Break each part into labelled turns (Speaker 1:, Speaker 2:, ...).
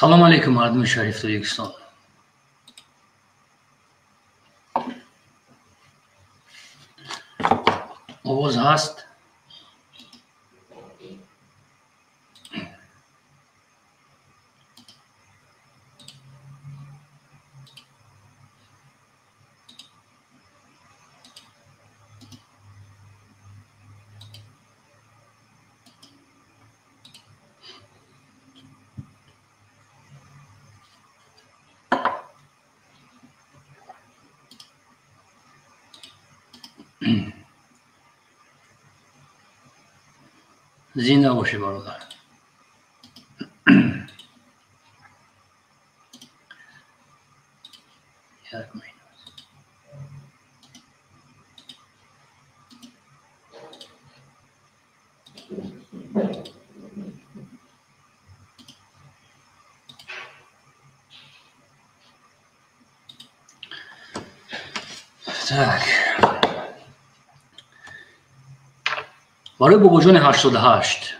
Speaker 1: سلام علیکم مردم شریف تاجیکستان. آواز هست؟ زنده باشه برادر. یک مهینه так. برای بابا جان 88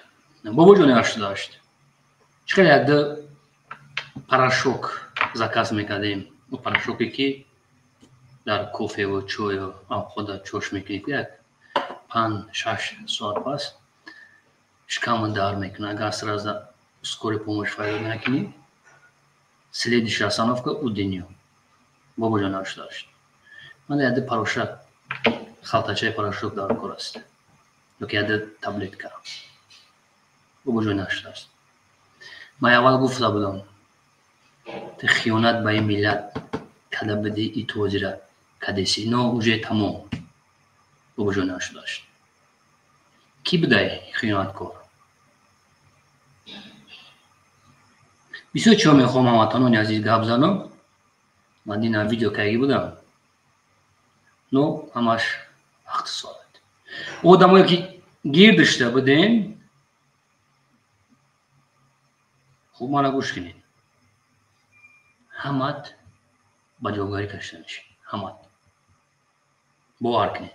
Speaker 1: بابا جان 88 چقدر یک پاراشوک заказ میکردیم. اون پاراشوکی که در کوفه و چای و خود چوش میکنید یک 5-6 ساعت پس شکم در میکنه. اگر сразу скорой помощь файло نکنید следующая остановка у деню. بابا جان 88 من یک پاراشوک خالتاچه پاراشوک در کار است. یک таблетка بابا جان 88 من اول گفته بودم ты خیانت به این ملت کده بدی ای توجیره کدیسی نه уже تمام. بابا جان 88 کی بده خیانت کار؟ بسیار چرا میخوام هموطنان عزیز گپ زنم. من این ویدیو که بودم نو همش اقتصاد آدمایی که گیر داشته بودین خوب منو گوش کنین. همت با جوگاری کشته میشه. همت باور کنین.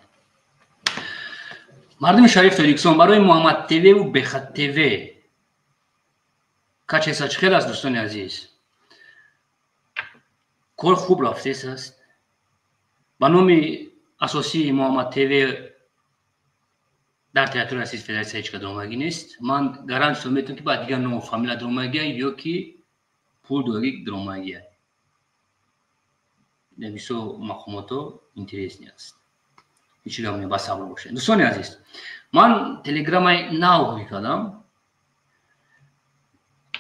Speaker 1: مردم شریف تاجیکستان برای محمد تیوی و بخت تیوی کچه خیلی است دوستان عزیز. کار خوب رفته است. با نام اساسی محمد تیوی در تئاتر اساس فدراسیون هیچ دراماگی نیست. من گارانتی میتونم که بعد دیگه نو فامیلا دراماگی یا که پول دوگی دراماگی نمیسو مخموتو اینترس نیست. هیچ گامی با صبر باشه. دوستان عزیز من تلگرام ناو کردم.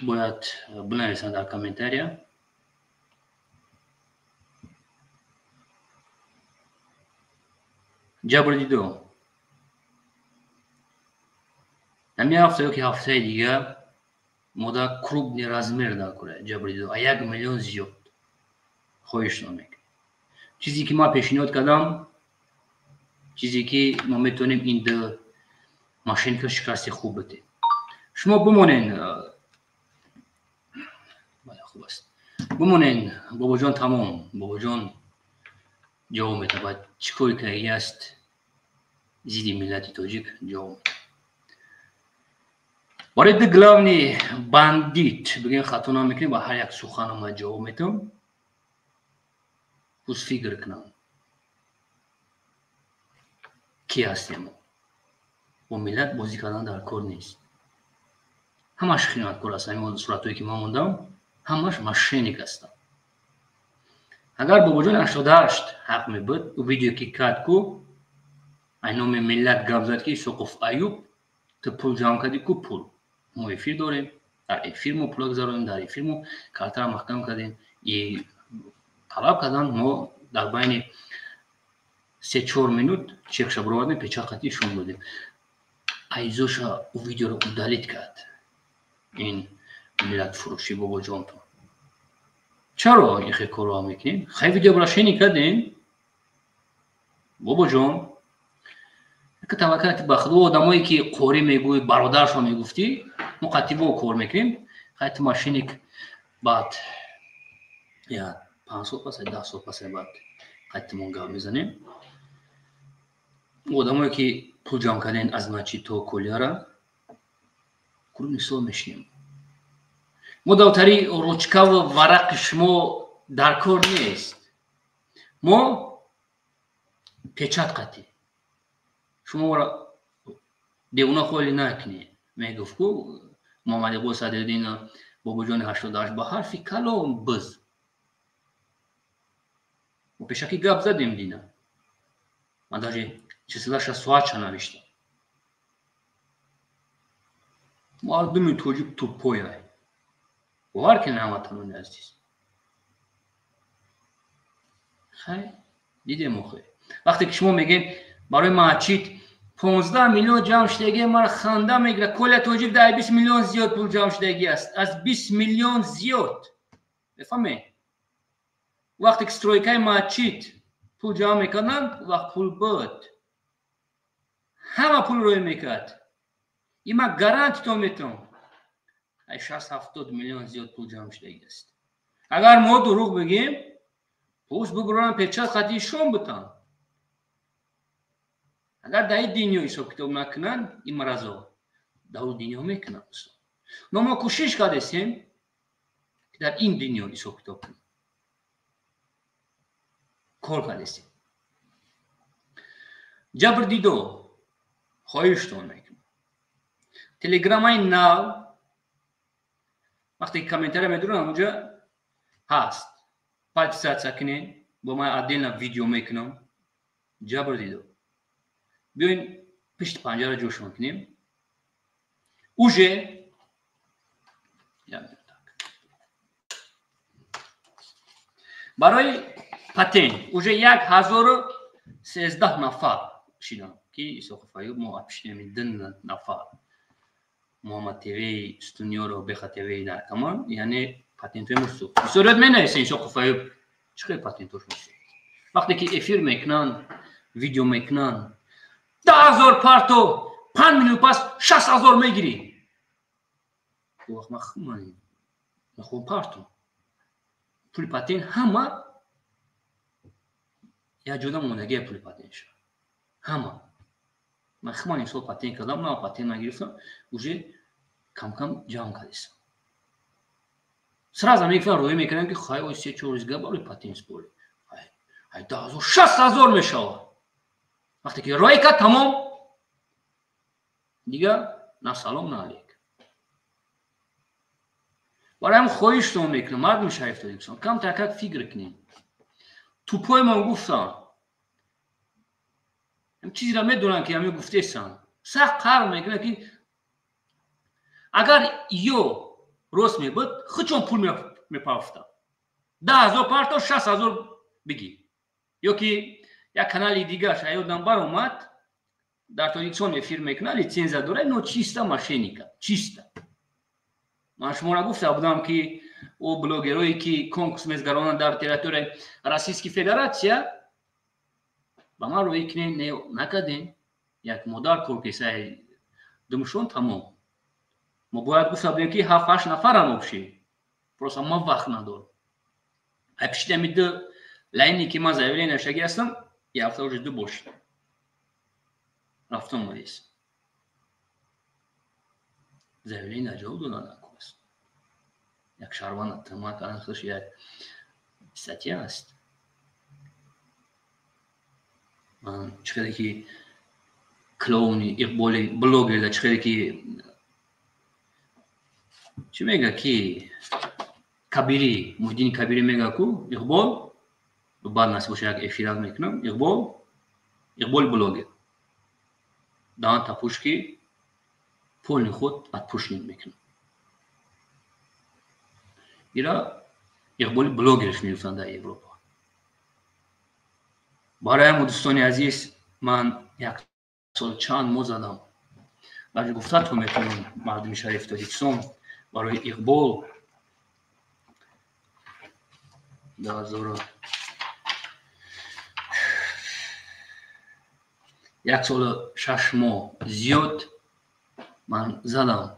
Speaker 1: باید بنویسن در کامنتاریا. جبر دیدو نمی هفته که هفته دیگه مودا крупный размер داره. جبر دیدو 1 میلیون زیاد خواهش نمیکنم. چیزی که ما پیشنهاد کردم چیزی که ما میتونیم این دو ماشین که شکست خوب بده شما بمونین. خوب است بمونین. بابا جان تمام. بابا جان جواب میده. باید چیکار که است زیدی ملت تاجیک جواب میده. برای ده главный бандит بگین خطا نمیکنیم. با هر یک سخن ما جواب میدم. خوش فکر کنم کی هستیم. با ملت بازی کردن در کار نیست. همش خیانتکار هستن. این صورتایی که ما موندم همش ماشینیک هستن. اگر بابا جان 88 حق می بود او ویدیو که کات کو اینوم ملت گپ زد که سقف ایوب تو پول جمع کردی کو پول ما افیر داریم. در افیر ما پول گذاریم. در افیر ما کارتر محکم کردیم. ای طلب کردن ما در بین 3-4 minut چک شبروادیم پیچاقتی شون بودیم. ایزوشا او ویدیو رو دالیت کرد. این ملت فروشی بابا جان تو چرا این خیلی کارو میکنین؟ خیلی ویدیو براشینی کردین بابا جان که توکلت به خدا. آدمایی که قوری میگوی برادرشو میگفتی مقطبه و کار میکنیم. خیلی ماشینی بعد یا 5 سال پس 10 سال پس بعد خیلی مونگا میزنیم. آدمایی که پول جمع کردین از مچی تو کلیارا کلو مثال میشیم. مداوتری روچکا و ورق شما در کار نیست. ما پیچت قطعی شما را دیونا خولی نکنی. میگفت که محمد اقبال صدرالدین بابا جان 88 با حرفی کلام بز و پیشکی گپ زدیم دینا. من даже числаш سوچ نوشتم. مردم توجیب تو پویای باور کنه هموطنان عزیز. خیلی دیده مخه وقتی که شما میگین برای معچید 15 میلیون جمع شدگی ما خنده میگیره. کل توجیب در 20 میلیون زیاد پول جمع شدگی است. از 20 میلیون زیاد بفهمه. وقتی که سترویکای معچید پول جمع میکنن وقت پول بود همه پول روی میکرد. این ما گارانتی تو میتونم 60-70 میلیون زیاد پول جمع شدگی است. اگر ما دروغ بگیم پوست ببرن پیچت خطی شون بتن. اگر در این دنیا حساب کتاب نکنن این مرضا در دنیا میکنن. ما کوشش کردیم که در این دنیا حساب کتاب کنیم. کار کردیم. جبر دیدو خواهشتون میکنم. تلگرام های ناو وقتی کامنتر میدونم اونجا هست. 5 ساعت سکنین با ما عدل ویدیو میکنم. جبر دیدو بیاین پشت پنجره جوش میکنیم. اوجه برای پاتین اوجه 1013 نفر شدن که سوخفایی ما اپشنیم دن نفر محمد تیوی استونیو رو بخ تیوی در کمان یعنی پاتین توی مرسو بسیارت می نیستین سوخفایی چقدر پاتین توش مرسو وقتی که افیر میکنن ویدیو میکنن 10,000 پارتو 5 میلیون پس 60,000 میگیری. وقت مخمانی مخون پارتو پول پاتین همه یا جدا مونگه پول پاتین شد همه مخمانی سو پاتین کدام نه پاتین نگرفتم اوجه کم کم جام کردیستم. سراز میگفتن روی میکنن که خواهی وی 3-4 روزگاه بالی پاتین سپولی های 10,000 60,000 میشه. وقتی که روی که تمام دیگه نه سلام نه علیک. برای هم خواهشتون میکنم مردم شریف دادیم کم ترکت فکر کنیم. تو پای من گفتن هم چیزی را میدونن که همه گفته سن سخت قرار میکنه که اگر یو روز میبود خودشون پول میپافتن 10,000 پارتو 60,000 بگی. یا که یک کانال دیگه شاید نمبر اومد در تاریخچون افیر میکنه لیسنس داره نو چیستا ماشینیکا چیستا. من شما را گفته بودم که او بلوگرایی که کنکورس میزگرانن در تریتوری روسیسکی فدراسیا با ما روی کنین نکردین یک مدار کورکیسای دمشون تمام. ما باید گفته بودیم که 7-8 نفر هم بشی پروسا ما وقت ندارم. اپشته میده لاینی که ما زایولی نشگی هستم یه هفته وجه 2 باشه رفتم مریض زایولی نجاو دونن نکوست یک شروان تمام کردن خودش یک ستیه است. من چقدر که کلونی اقبالی بلوگر ده چقدر که چی میگه که کبیری مهدین کبیری میگه که اقبال بعد نصیب باشه یک افیراق میکنم اقبال بلوگر دان تپوش که پول خود بعد پوش میکنم ایرا اقبال بلوگرش میگفتن در اروپا. برای هم دوستانی عزیز من یک سال چند مو زدم برای گفتتون میکنم مردم شریف تاجیکستان برای اقبال 1 سال 6 ماه زیاد من زدم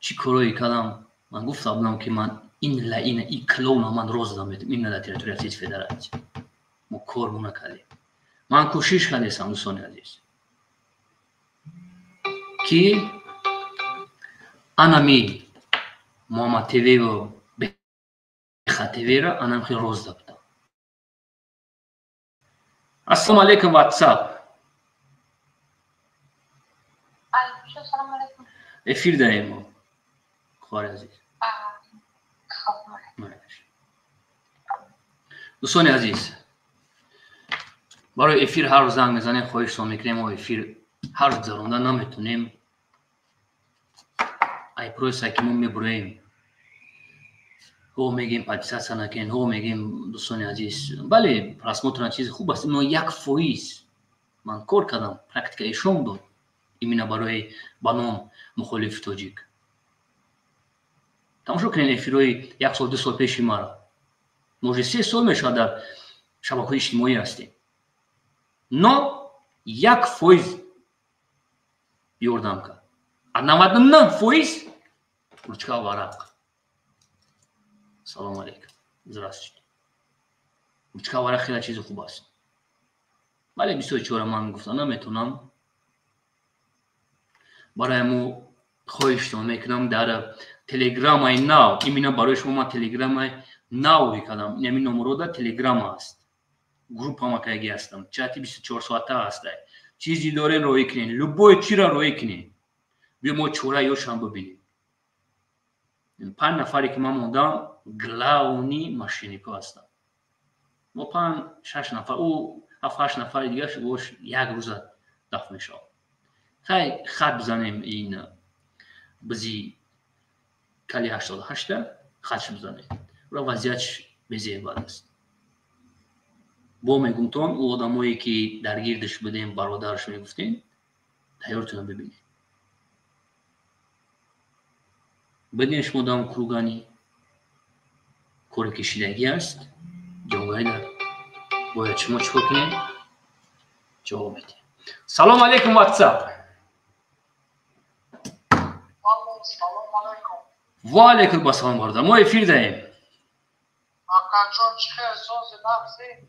Speaker 1: چی کارایی کردم. من گفتم بودم که من این کلون من روز دادم این در تریتوری روسیسکی فدراسیا ما کار نکردیم. من کوشش کردم دوستان عزیز که анами Мама ТВ و Беха ТВ را анам хи роз дабда. Ассалому алейкум WhatsApp.
Speaker 2: السلام علیکم.
Speaker 1: افیر داریم ما. خوار عزیز. دوستان عزیز، برای افیر هر زنگ میزنیم خواهش میکنیم و افیر هر گذراندن نمیتونیم. ای پروسه که ما میبریم هو میگیم پادیسا نکن، هو میگیم دوستان عزیز بله پراسموتران چیز خوب است، اما 1% من کار کردم پرکتیکا ایشون داد ایمینا برای بانام مخالف تاجیک. تماشا کنین افیروی 1 سال 2 سال پیش مرا موجه 3 سال میشه در شبکه‌های اجتماعی هستیم. نه 1% یوردم کرد. 99% ручка варак. Салом алейкум. Здравствуйте. Ручка варак хеле чизи хуб аст. Вале 24 ман гуфтам наметунам. барои мо хоҳиштон мекунам дар телеграмаи нав, имина барои шумо ман телеграмаи нав викардам. Инами номерода телеграма аст. Группама кайги ҳастам. Чати 24 соата аста. Чизи дорен роҳӣ кунед. Любое чиро роҳӣ кунед. биё мо чораи ёшам бибинем. 5 нафаре ки ман мондам главни мошеннико ҳастанд. мо 5-6 нафар, ӯ 7-8 нафари дигар бош як рӯза дафт мешавад. хай хат бизанем ин бизи кали 88 хатш бизанем. ура вазъиятш безебад аст. бо мегумтон ӯ одамое ки дар гирдиш будем бародарш мегуфтем тайёртон бибинем. بدین شما دام کروگانی کار کشیدگی است جوابی داره باید شما چی کنید جواب بدید. سلام علیکم واتساپ.
Speaker 2: سلام علیکم.
Speaker 1: و علیکم السلام برادر. ما افیر داریم.
Speaker 2: آقا چی احساس نفسی؟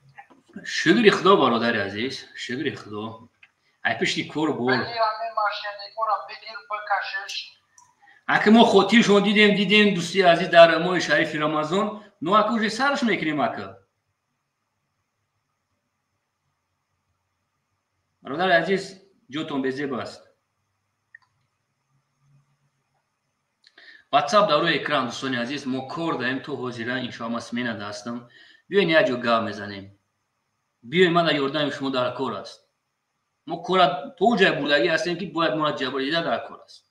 Speaker 1: شکر خدا برادر عزیز، شکر خدا. ای پشتی کار بول.
Speaker 2: ولی همین ماشینی کارم بگیر بکشش.
Speaker 1: اگه ما خاطر شما دیدیم دوستی عزیز در ماه شریف رمضان نو اکوش سرش میکنیم اکا برادر عزیز جوتون بزیب است. واتساپ در روی اکران دوستان عزیز ما کار داریم تو حاضره انشاءالله سمینه دستم بیاین یه جو گاه میزنیم بیاین من در یاردن شما در کار است. ما کار تو جای بودگی هستیم که باید ما جبریده در کار است.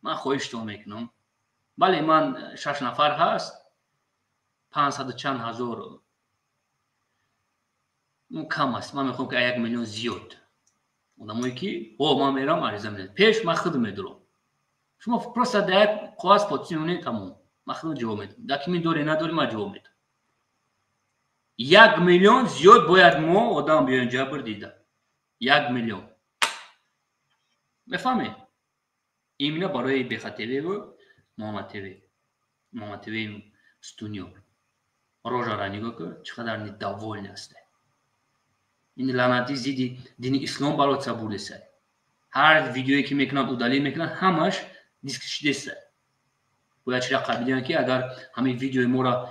Speaker 1: من خواهشتون میکنم بله من 6 نفر هست 500 چند هزار کم است. من میخوام که 1 میلیون زیاد آدمایی که من میرم عریضه میدم پیش من خود میدارم. شما پروسه در یک قواعد پاتیونی تمام من خود جواب میدم. داکی داری نداری من جواب میدم. 1 میلیون زیاد باید ما آدم بیاین جبر دیده 1 میلیون بفهمید. ایمینا برای بخا تیوی و ماما تیوی ستونیو روژا را نگاه که چقدر ندوالنی هسته. این لعنتی زیدی دین اسلام برای صبور است. هر ویدیویی که میکنن و دلیل میکنن همش دیسکش دسته. باید چرا قبیلیان که اگر همین ویدیوی ما را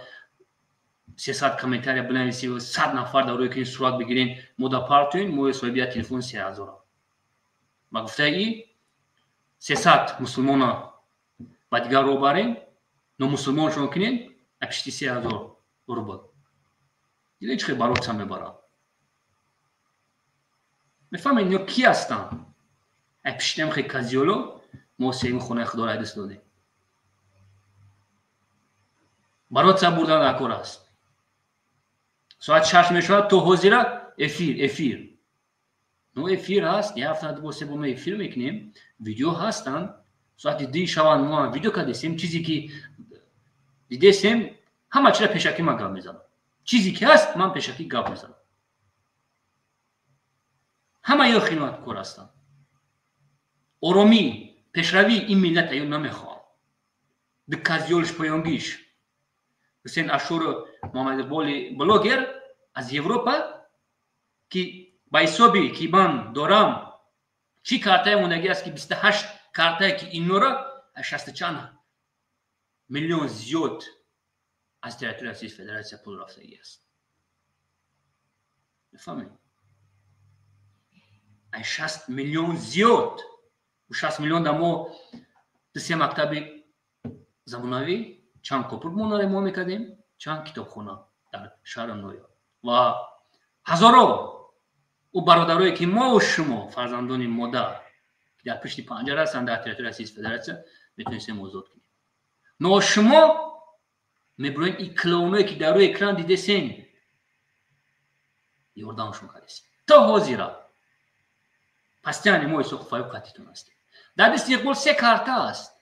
Speaker 1: 300 کامنتاری بنویسید و 100 نفر در روی که این صورت بگیرین مودا پارتوین مو صاحبیت تلفن 3000. ما گفته ای 300 مسلمان با دیگر رو بارین نو مسلمان شون کنین اپشتی 3000 روبل دیگه چه برات هم میبرن میفهمین اینو کی هستن اپشتیم خیلی کازیولو ما سیم خونه خدا را دست دادیم برات هم بردن اکور است ساعت 6 میشود تو حاضره افیر نو افیر هست یه هفته دو سه بوم افیر میکنیم ویدیو هستن ساعت 2 شبان ما ویدیو کردیم چیزی که دیدیم همه چیز پیشکی من گپ میزنم چیزی که هست من پیشکی گپ میزنم همه یا خیانت کار هستن آرامی پیشروی این ملت ایو نمیخوام دکازیولش پایانگیش حسین اشور محمد بلوگر از اروپا که با حسابی که من دارم چی کارتای موندگی است که 28 کارتای که اینو را 60 چند میلیون زیاد از تریتوری روسیه فدراسیون پول رفتگی است. بفهمید 60 میلیون زیاد و 60 میلیون دمو دسته مکتب زمانوی چند کوپر ما میکردیم، چند کتابخانه در شهر نویا و هزارو و برادرایی که ما و شما فرزندان مادر که در پشت پنجره هستند در تریتوری روسیه فدراسیون میتونیم موضوع کنیم. نو شما میبرین این کلونایی که در روی اکران دیده سین یوردانشون کردید تا حاضره. پس یعنی ما ایسا خفایب قطعیتون هستیم. در دست اقبال 3 کارتا است.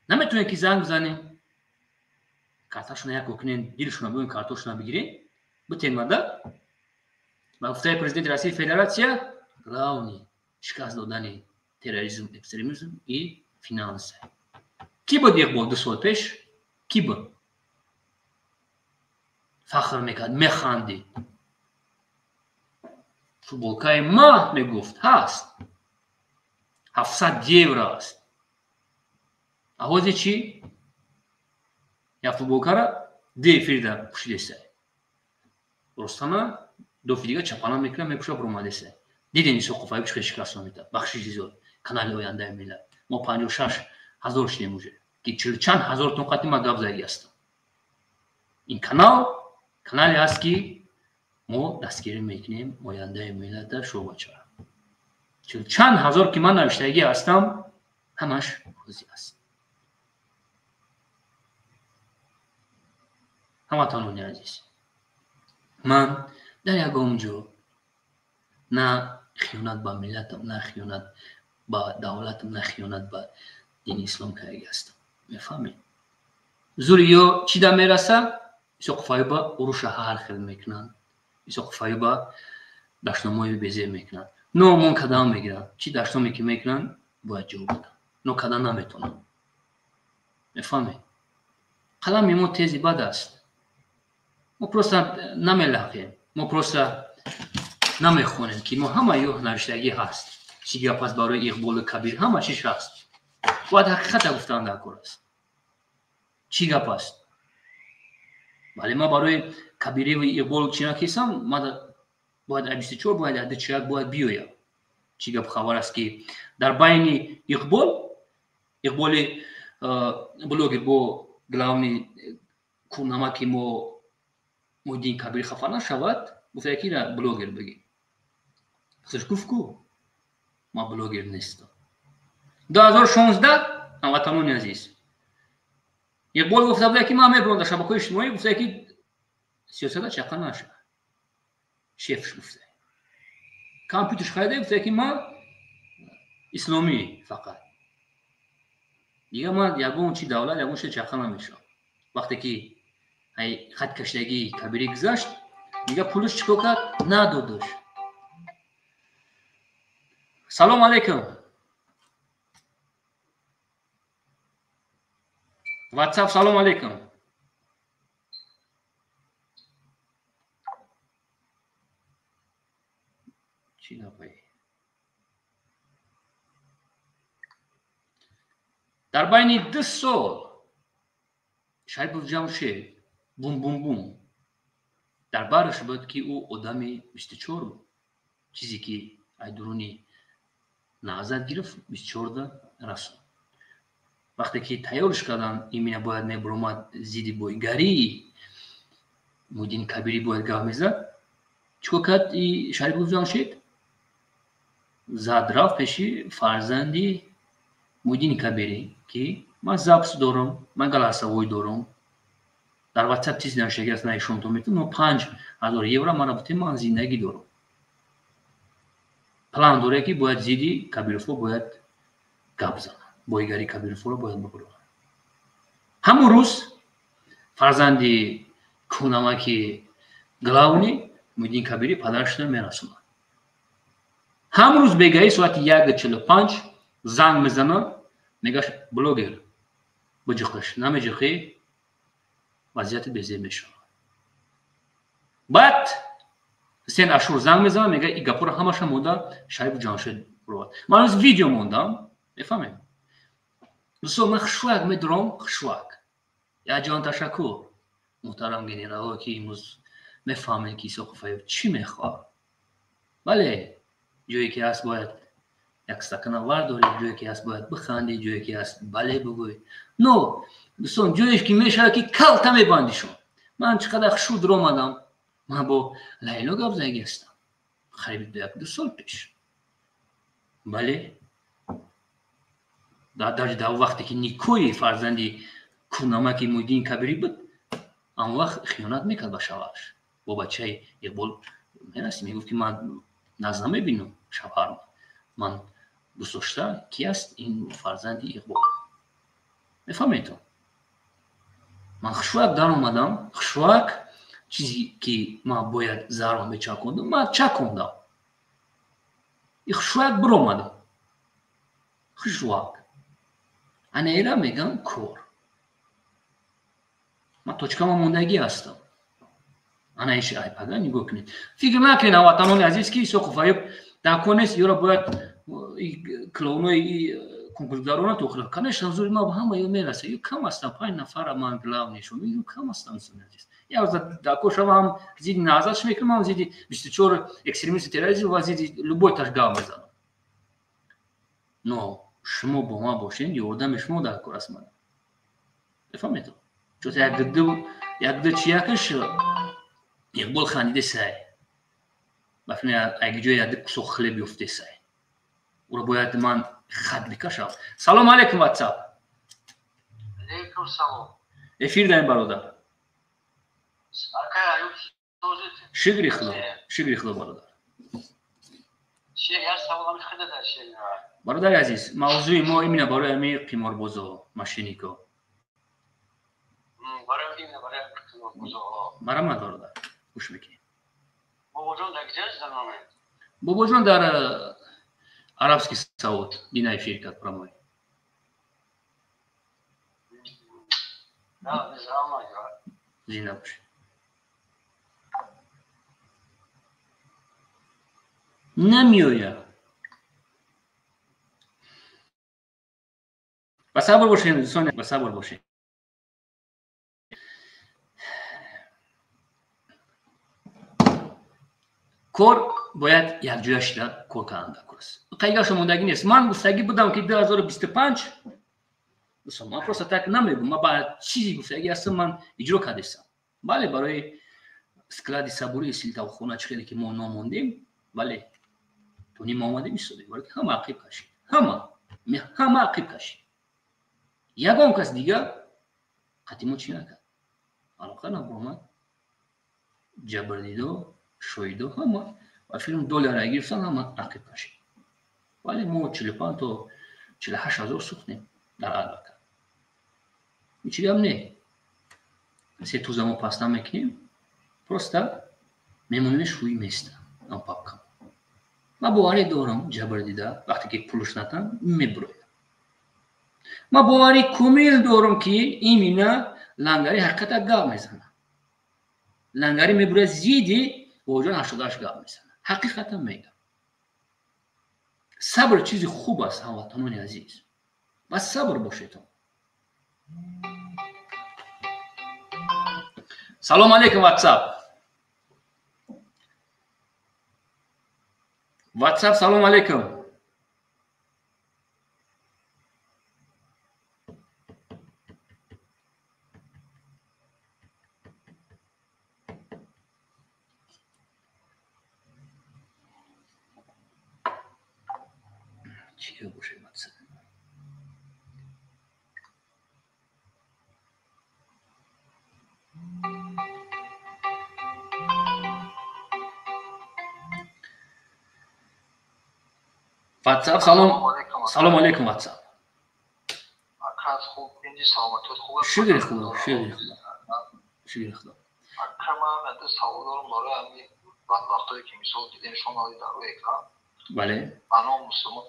Speaker 1: نمیتونین که زنگ بزنین کارتاشون یک بکنین دیلشون بگوین کارتاشون بگیرین بتین ماده با گفته پرزیدنت روسیه فدراسیون گلاونی شکست دادن تروریسم اکستریمیسم ای فینانس. کی بود اقبال 2 سال پیش؟ کی بود؟ فخر میکرد میخندید. فوتبالکای ما میگفت هست 700 یورو است. آوازی چی؟ یا فوتبالکارا دی فریدا پوشیده سه. درستانه دو فیدیگا چپانا میکنه میپوشه بروماده سه. دیدین ایسو قفایی بچه شکست نمیده. بخشی زیاد. کانال آینده میلاد. ما 56,000 شدیم موجه. که 40 چند هزار تون قطعی ما گابزایی هستم. این کانالی هست که ما دستگیری میکنیم آینده میلاد در شو بچه. 40 چند هزار که من نوشتگی هستم همش خوزی هست. همه تانونی عزیز. من در یکم جو نه خیانت با ملتم، نه خیانت با دولتم، نه خیانت با دین اسلام که هستم. میفهمید؟ زوریو چی دا میرسه؟ ایسا قفایی با اروش هر خیل میکنن. ایسا قفایی با داشتناموی بیزه میکنن. نو من کدام میگیرن. چی داشتنامی که میکنن باید جو بدن. نو کدام نمیتونن. میفهمید؟ قلم میمو تیزی بد است. ما پروستا نمیلاقیم. ما پروستا نمیخونیم که ما همه یو نوشتگی هست. چیگه پس برای اقبال کبیر همه چیش هست. باید حقیقت گفتن در کار است. چیگه پس؟ ولی ما برای کبیری و اقبال چینا کیسم ما باید 24 باید عده چیک باید بیایم. چیگه خبر است که در بین اقبال بلوگر با گلاونی کونما که ما دین کبیر خفا نشود گفته یکی را بلوگر بگی. خودش گفت کو ما بلوگر نیستم. 2016 هموطنان عزیز اقبال گفته بود که ما میبرم در شبکه اجتماعی گفته که سیاست چقدر نشه. شیفش گفته کامپیوترش خریده گفته که ما اسلامی فقط. دیگه ما یگون چی دولت یگون چی چقدر نمیشه. وقتی که خط کشیدگی کبیری گذاشت دیگه پولش چیکار کرد؟ ندادش. سلام علیکم. واتساپ سلام علیکم. چی نپایی؟ در بین 2 سال شریف جمشید بوم در بارش بود که او آدمی 24 بود. چیزی که ایدرونی نازد گرفت 24 رسون. وقتی که تیارش کردن ایمینه باید میبرومد زیدی بایگری مودین کبیری باید گاه میزد چکو کرد شریف جمشید زد رفت پیشی فرزندی مودین کبیری که من زبس دارم من گلاسوی دارم در واتساپ چیز نشگی است نایشون تو میتونم 5,000 یورو من رفتیم من زندگی دارم پلان داره که باید زیدی کبیرفو باید گاب زنم بایگری کبیرفو رو باید بگرم. همون روز فرزندی کونمکی گلاونی مودین کبیری پدرش میرسونه. همون روز بگایی ساعت 1:45 زنگ میزنه میگه بلوگر بجخش نمیجخی وضعیت بیزه میشه. بعد حسین اشور زنگ میزنه میگه این گپا رو همش مونده شریف جمشید رو. من از ویدیو موندم میفهمید دوستان من خوشوق میدارم خوشوق یا جان تشکر محترم گنرال که امروز میفهمه که سقفای چی میخواد بله جایی که هست باید یک استکان ورداری جایی که هست باید بخندی جایی که هست بله بگوی نو دوستان جایش که میشه که کلتا میبندیشون من چقدر خشود رو آمدم من با لیلا گابزایی هستم خریب دو سال پیش بله در وقتی که نیکوی فرزندی کورنمک مویدین کبیری بود آن وقت خیانت میکرد با شوهرش با بچه اقبال میرسیم میگفت که من نزد نمیبینم شوهرم من دوست داشتم کی است این فرزندی اقبال میفهمید تو من خوشوق در اومدم خوشوق چیزی که من باید زرم بچکوندم من چکوندم این خوشوق بر اومدم خوشوق انا ایرا میگم کور من توچکم موندگی هستم انا ایش ای پگا نگاه کنید فکر نکنید وطنان عزیز که سقفای دکونس یورا باید کلونای کنکورسداران توخلا کنش حضور ما به همه میرسه یو کم هستم 5 نفر من گلاو نشون یو کم هستم عزیز یا از دکو شما هم زید نازش میکنم هم زید 24 اکستریمیست تروریسم و زید لبوی تشگاه میزنم نو شما با ما باشین یوردم شما در کار است من بفهمید چون یک دو چیکش اقبال خندیده سعی بفهمید اگه جای یک کسو خلی بیفته سعی او رو باید من خط بکشم سلام علیکم واتساپ
Speaker 2: علیکم سلام
Speaker 1: افیر داریم برادر شکری خدا برادر برادر عزیز موضوع ما اینه برای امی قماربازا ماشینیکا مرحمت برادر گوش میکنی بابا جان در عربسکی سعود بینای شرکت پراموی زنده باشه نمیویا با صبر باشین دوستان با صبر باشین کور باید یک جویش را کور کردن کورس قیگاش موندگی نیست من گفتگی بودم که 2025 دوستان من پروسه تک نمیگم من با چیزی گفتگی هستم من اجرا کردم بله برای اسکلاد صبوری سیلتا و خونه چخیلی که ما ناموندیم بله تونی ما آمده میستودیم ولی همه عقیب کشید همه عقیب کشید یکم کس دیگه قطیمو چی نکرد علاقه نبرمد جبردیدو شویدو همه و فیلم دلار اگرفتن همه عقیب کشید ولی ما 45 تا 48 هزار سوختیم در البته هیچی هم نه سه تو زمان پس نمیکنیم پروستا میمونیم شوی میسته آن پاکم ما باوری دارم جبردیده وقتی که پولش نتن میبرویم ما باوری کمیل دارم که این مینه لنگاری حقیقت گام میزنه لنگاری میبره زیدی وجان 88 گام میزنه حقیقتا میگم صبر چیزی خوب است هموطنان عزیز بس صبر باشید سلام علیکم واتساپ سلام علیکم چیه باشه واتساپ واتساپ سلام علیکم واتساپ
Speaker 2: اکرد خوب اینجی سلامتت خوبه
Speaker 1: شکر خدا شکر خدا
Speaker 2: من ده سوال دارم برای همین بدبختایی که مثال دیدین شما در روی اکران
Speaker 1: بله
Speaker 2: بنا مسلمان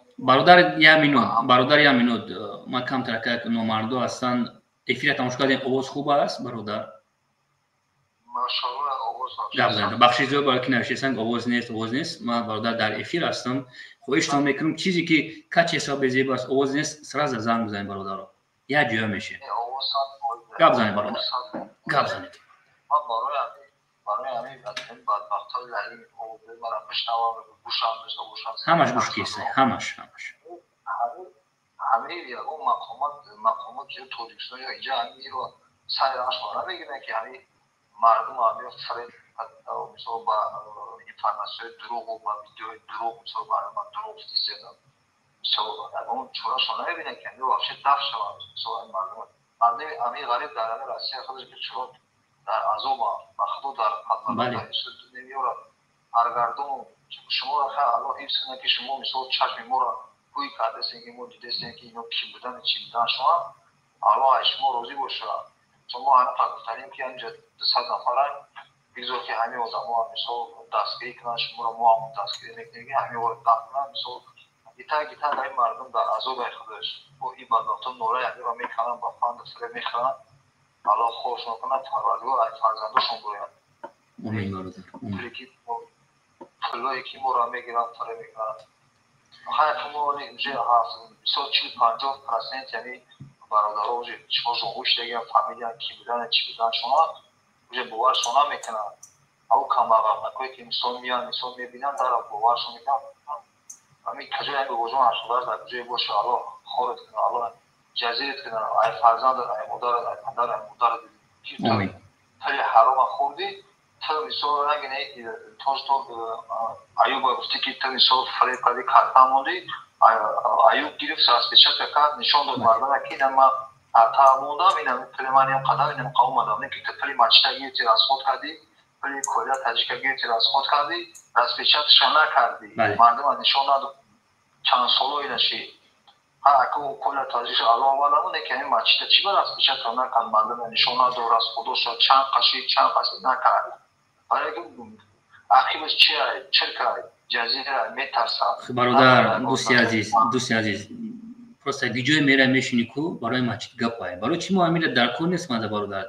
Speaker 1: برادر یه مینوت من کم ترکه نامردو هستن افیر تماشا کردین آواز خوب است برادر
Speaker 2: ماشاءالله آواز
Speaker 1: گپ زنده بخشی زیاد برای که نوشتن آواز نیست من برادر در افیر هستم خواهش میکنم چیزی که کچ حساب زیبا است آواز نیست سر از زنگ بزنید برادر یا جا میشه
Speaker 2: آقا صد
Speaker 1: گپ زنید برادر گپ زنید
Speaker 2: من برای همین بدبخت‌های لعین آورده برام بشنوم گوشم بشه گوشم
Speaker 1: همش گوش کیسه همش
Speaker 2: همه اون مقامات که تولکسون یا اینجا همین رو سعی اشماره بگیرن که همین مردم همین فرد مثلا با اینفرماسیون دروغ و با ویدیو دروغ مثلا برای من دروغ دیستم مثلا اون چرا شما نبینن که همین واقعا دفع شما مثلا مردم همین غریب در روسیه خودش که چرا در عذاب و خود در حضرت نمیاره هرگردون شما را خیلی الله حفظ کنه که شما مثلا چشم ما را کوی کرده سنگی ما دیده سنگی که اینا کی بودن چی بودن شما الله شما روزی باشه شما همه قبولترین که اینجا 200 نفرن بیزور که همه آدم ها مثلا دستگیری کنن شما را ما هم دستگیری نکنیم همه ها قبولن مثلا گیتا در این مردم در عذاب خودش و این بدبختان نوره یعنی را میکنن با فند فره میخورن الله خوش نکنه پروردگار از فرزندشون باید
Speaker 1: امین برادر
Speaker 2: پلوی که ما را میگیرن فره میکنن خیلی ما اینجا هست 40-50% یعنی برادرها شما جنگوش دیگه فامیلیان کی بودن چی بودن شما اینجا باورشون نمیکنن او کماغم نکوی که مثال میان مثال میبینن در باورشون میکنن همین کجای همین وجود هشتادر در کجای باشه الله خورد کنه الله جزیرت کنه ای فرزند ای مادر ای پدر ای مادر دیگه تلی حرام خوردی تو مثال نگینه تو ایوب گفتی که تو مثال فریب کردی کارتا موندی ایوب گرفت ساسپیچت کرد نشان داد مردم که ما کارتا موندم اینم پلیمانیم قدم اینم قوم آدم نه که تو پلی ماچتا گیرتی از خود کردی پلی کولیا تاجیکا گیرتی از خود کردی ساسپیچت شنا کردی مردم نشان داد چند سالوی نشی اکو کولیا تاجیش الله والا نه که این ماچتا چی بر ساسپیچت نکرد مردم نشان داد از خودش چند قشی نکرد برای که آخرش چرکای جزیره میترسه
Speaker 1: برادر دوستی عزیز просто گیجوی میره میشینی کو برای ماچت گپای برای چی ما میره در کور نیست ماده برادر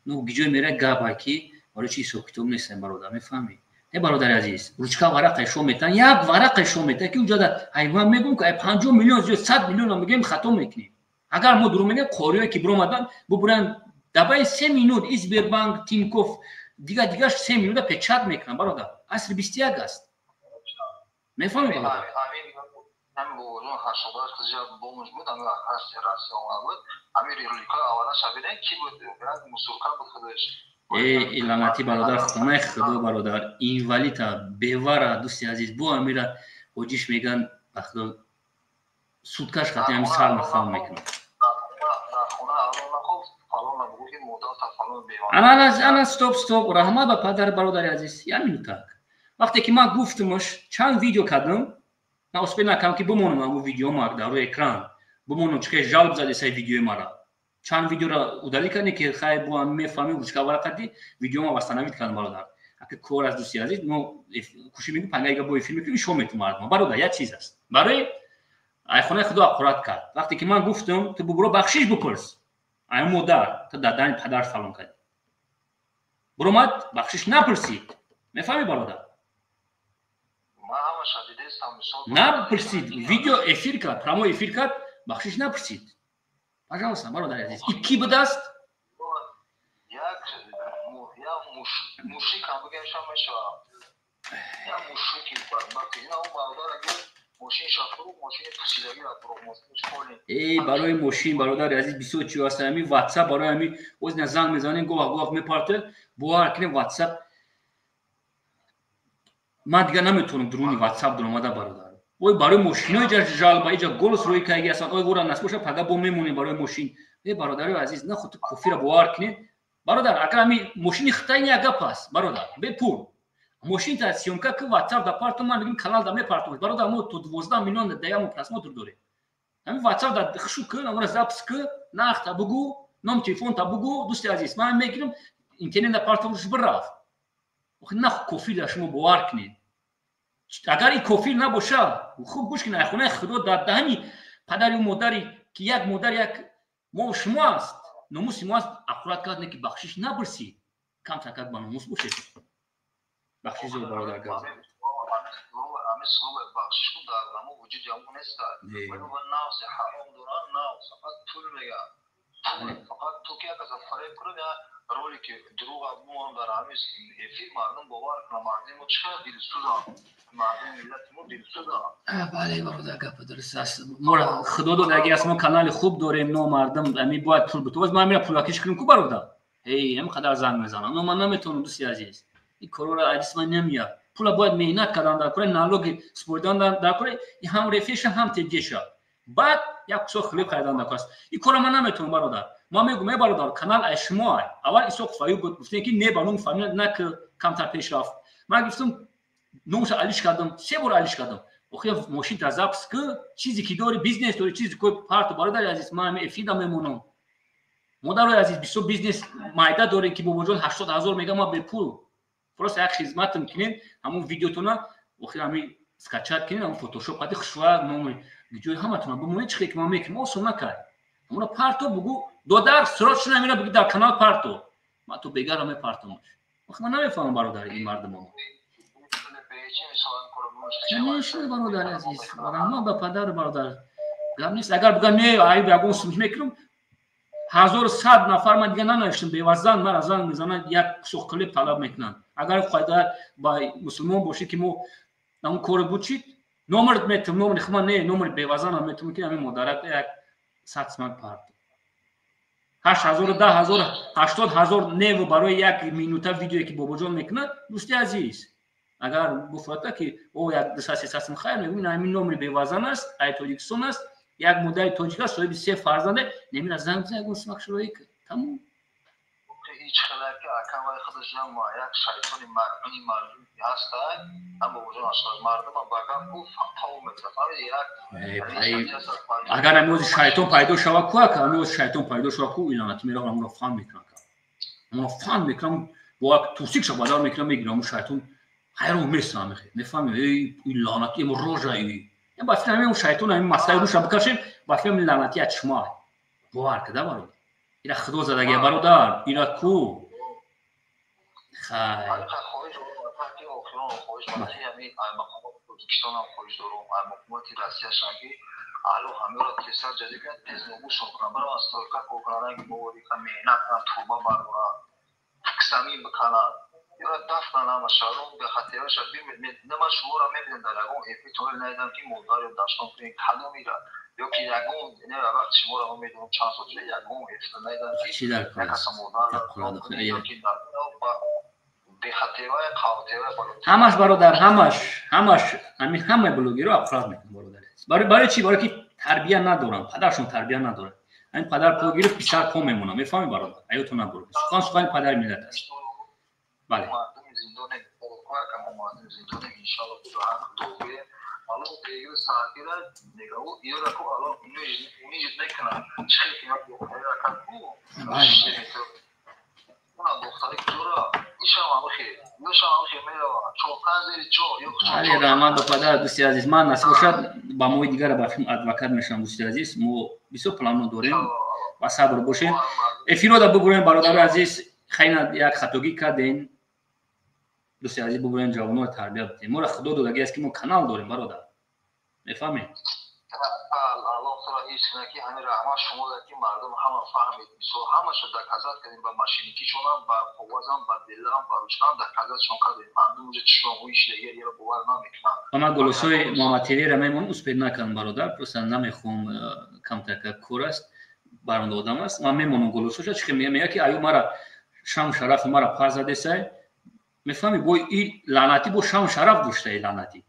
Speaker 1: نو گیجوی میره گپای کی برای چی سوکتوم نیستن برادر میفهمی نه برادر عزیز روچکا ورق شو میتن یک ورق شو میتن که اونجا در حیوان میگم که 50 میلیون یا 100 میلیون میگیم ختم میکنیم اگر ما درو میگه کوریای که برو مدن ببرن دبای 3 میلیون ایزبربانک تینکوف دیگه 3 میلیون پچات میکنن برادر اصل 21 است میفهمی برادر
Speaker 2: هم بودن هشتاد خزیار بومش بود اما هست راست بود امیر ریلیکا اولا شبیه کی بود برای مسلکا بود خودش
Speaker 1: ای لعنتی برادر خونه خدا برادر این ولی تا بیواره دوستی عزیز بو امیره وجیش میگن بخدا سودکش خاطر همین سر نخوام میکنه انا استوب رحمت به پدر برادر عزیز یعنی تاک وقتی که من گفتمش چند ویدیو کردم من اسپی نکردم که بمونم اون ویدیو ما در روی اکران بمونم چه جالب زدی سای ویدیو ما چند ویدیو را удали کنی که خیلی بو هم میفهمی روشکا ورقتی ویدیو ما واستنوید کردم برادر اگه کور از دوستی عزیز ما کوشی میگم پنگایگا بو فیلم که شو میتونم مردم برادر یک چیز است برای ای خونه خدا قرات کرد وقتی که من گفتم تو برو بخشش بپرس ای مادر تو دادن پدر سلام کردی برو مات بخشش نپرسید میفهمی برادر نپرسید ویدیو افیر کرد پرامو افیر کرد بخشش نپرسید پاجالسا برادر عزیز کی بود است
Speaker 2: یک موشی کم بگم شما یا موشی که وقتی اینا اون برادر اگه ماشین شافرو ماشین پوسیدگی را پروموشن
Speaker 1: ای برای ماشین برادر عزیز 24 ساعتی واتساپ برای همین از نزنگ میزنین گواه میپارته بوار کنیم واتساپ من دیگه نمیتونم درونی واتساپ در اومده برادر وای برای ماشینای جالب اینجا گلس روی کایگی اصلا وای ورا نسبوشه پدا بو میمونیم برای ماشین ای برادر عزیز نه خود کافی را بوار کنین برادر اگر می ماشین خطای نه گپاس برادر به پول ماشین تا سیومکا که واتساپ دا پارتمان میگیم کانال دا میپارتو برادر ما تو 12 میلیون دیام پراسموتر دوره همین واتساپ دا خشو که نمونه زاپس که ناخت بگو نام تلفن تا بگو دوست عزیز من میگم اینترنت دا پارتوش براف خب نه کافی دا شما بوار کنین اگر این کافی نباشه خوب گوش کن خونه خدا داده همین پدری و مادری که یک مادر یک ما شما است ناموس ما است اخلاق کردن که بخشش نبرسی کم تاکد با ناموس باشه بخشش رو برادر گذار
Speaker 2: همه سوال بخشش رو در ما وجود جمعون است ولی من ناوز حرام دوران ناوز فقط طول میگم فقط تو که از فریب کنه یا رولی که دروغ ابو در همیش افی مردم باور کنه مردم چه دلسوزا مردم ملت مو دلسوزا.
Speaker 1: بله برادر گپ درست است. ما خدا داد اگه اسم کانال خوب داریم نو مردم امی باید پول بتوز ما میرم پول کش کنیم کو برادر. هی هم قدر زنگ میزنم. نو من نمیتونم دوستی عزیز. این کارو را عجیس من نمیاد. پول باید مهنت کردن در کار نالوگ سپردن در کار هم رفیش هم تجیش. بعد یک سو خلیب کردن در کار. این کارو من نمیتونم برادر. ما میگم برادر کانال شما اول ایسو فایو گفتین که نه بالون فامیل نه که کمتر پیش رفت. ما گفتم نوش علیش کردم 3 بار علیش کردم. اوخی ماشین تازابس که چیزی که داری بیزنس داری چیزی که پارت برادر عزیز ما افیدا میمونم. مادر عزیز 20 بیزنس مایده داره که با وجود 80000 میگم ما به پول فرست یک خدمت میکنین همون ویدیوتونا اوخی همین اسکچات کنین همون فتوشاپ قدی خشوا نمونه ویدیو همتون بمونه چه که ما میکنیم اوسو نکرد همون پارتو بگو $2 سرچ نمیره بگی در کانال پارتو ما تو بگارم پارتو ماش اوخی من نمیفهمم برادر این مردم نمیشه برادر عزیز رحمان به پدر برادر گم نیست اگر بگم نه ای بگم سمج میکنم 1100 نفر من دیگه ننوشتم بیوزن من از آن میزنن یک سوخ کلیپ طلب میکنن اگر خدا با مسلمان باشی که مو اون کار بوچید نمرت میتم نمر خما نه نمر بیوزن هم میتم که همین مدارک یک 100 سمت پارت 8000 10000 80000 نیو برای یک مینوتا ویدیویی که بابا جان میکنه دوستی عزیز اگر گفته که او یک 200 300 خیر میگم همین نمر بیوزن است ای توجیکستان است یک مدل توجیکا صاحب 3 فرزنده نمیره زنگ زنگ سمک شروعی که تمام
Speaker 2: هیچ خلاقی اکامای خودش هم یک شیطانی مرمونی مردم هست هم با وجود اشخاص مردم باگم گفت تمام یک
Speaker 1: اگر امروز شیطان پیدا شود کوه که امروز شیطان پیدا شود کو ایلانت میرم اون رو فهم میکنم اون رو فهم میکنم با توصیق شو بادار میکنم میگیرم اون شیطان حیران میسم میفهمی این لعنتی ام روزایی این با فهمی اون شیطان همین مسئله روش بکشیم با فهمی لعنتی از شما باور کده برو اینا خدا زدگی برادر اینا کو خای
Speaker 2: الو همه را کسر جدید تزنگو شکرم برای استرکا کوکرانه که بودی که مهنت کنن توبه برگونا فکسامی بکنن یا دفت نام شارون به خاطر شد ببینید نما شما را میبینید در اون ایپی طور نیدم که مولدار داشتم کنید کدو میره یا که یگون نه وقت شما را میدونم چند سال یگون ایپی نیدم که
Speaker 1: چی در کار است
Speaker 2: یا که در به خاطر قاطعه
Speaker 1: همش برادر همش همین همه بلوگی رو افراد میکنن برادر برای چی برای که تربیت ندارن پدرشون تربیت نداره این پدر پوگیر پسر پا میمونه میفهمی برادر ایتون نبرو سخن پدر ملت است بله
Speaker 2: حالا دیگه ساعتی را نگاه یا را کو حالا میج نکنه چه که ما بخوره کو اون دختری دورا ایشان خیر نشان خیر میره چوکان زیر چو یا
Speaker 1: علی رحمت به پدر دوستی عزیز من نصیب شد با موی دیگر با فیلم ادوکات میشم دوستی عزیز مو بیسو پلانو داریم و صبر باشین افیرو دا بگویم برادر عزیز خیلی یک خطاگی کردین دوستی عزیز بگویم جوانو تربیت بدیم ما را خدا دادگی است که ما کانال داریم برادر میفهمید
Speaker 2: الله تعالی هیچ نکی همین رحمت شما که مردم همه فهمید سو همه شد در کازات کردیم با ماشینیکی شما با قوازم با دلم با روشنام در کازات شون کردیم مردم جو چشم ویش دیگه یه رو باور نمیکنم
Speaker 1: اما گلوسوی محمد تیری را میمون اسپید نکن برادر پس نمیخوام کم تک کور است برنده آدم است من میمونم گلوسوش چه میگه که ایو مرا شام شرف مرا پاز زده سه میفهمی بو این لعنتی بو شام شرف داشته لعنتی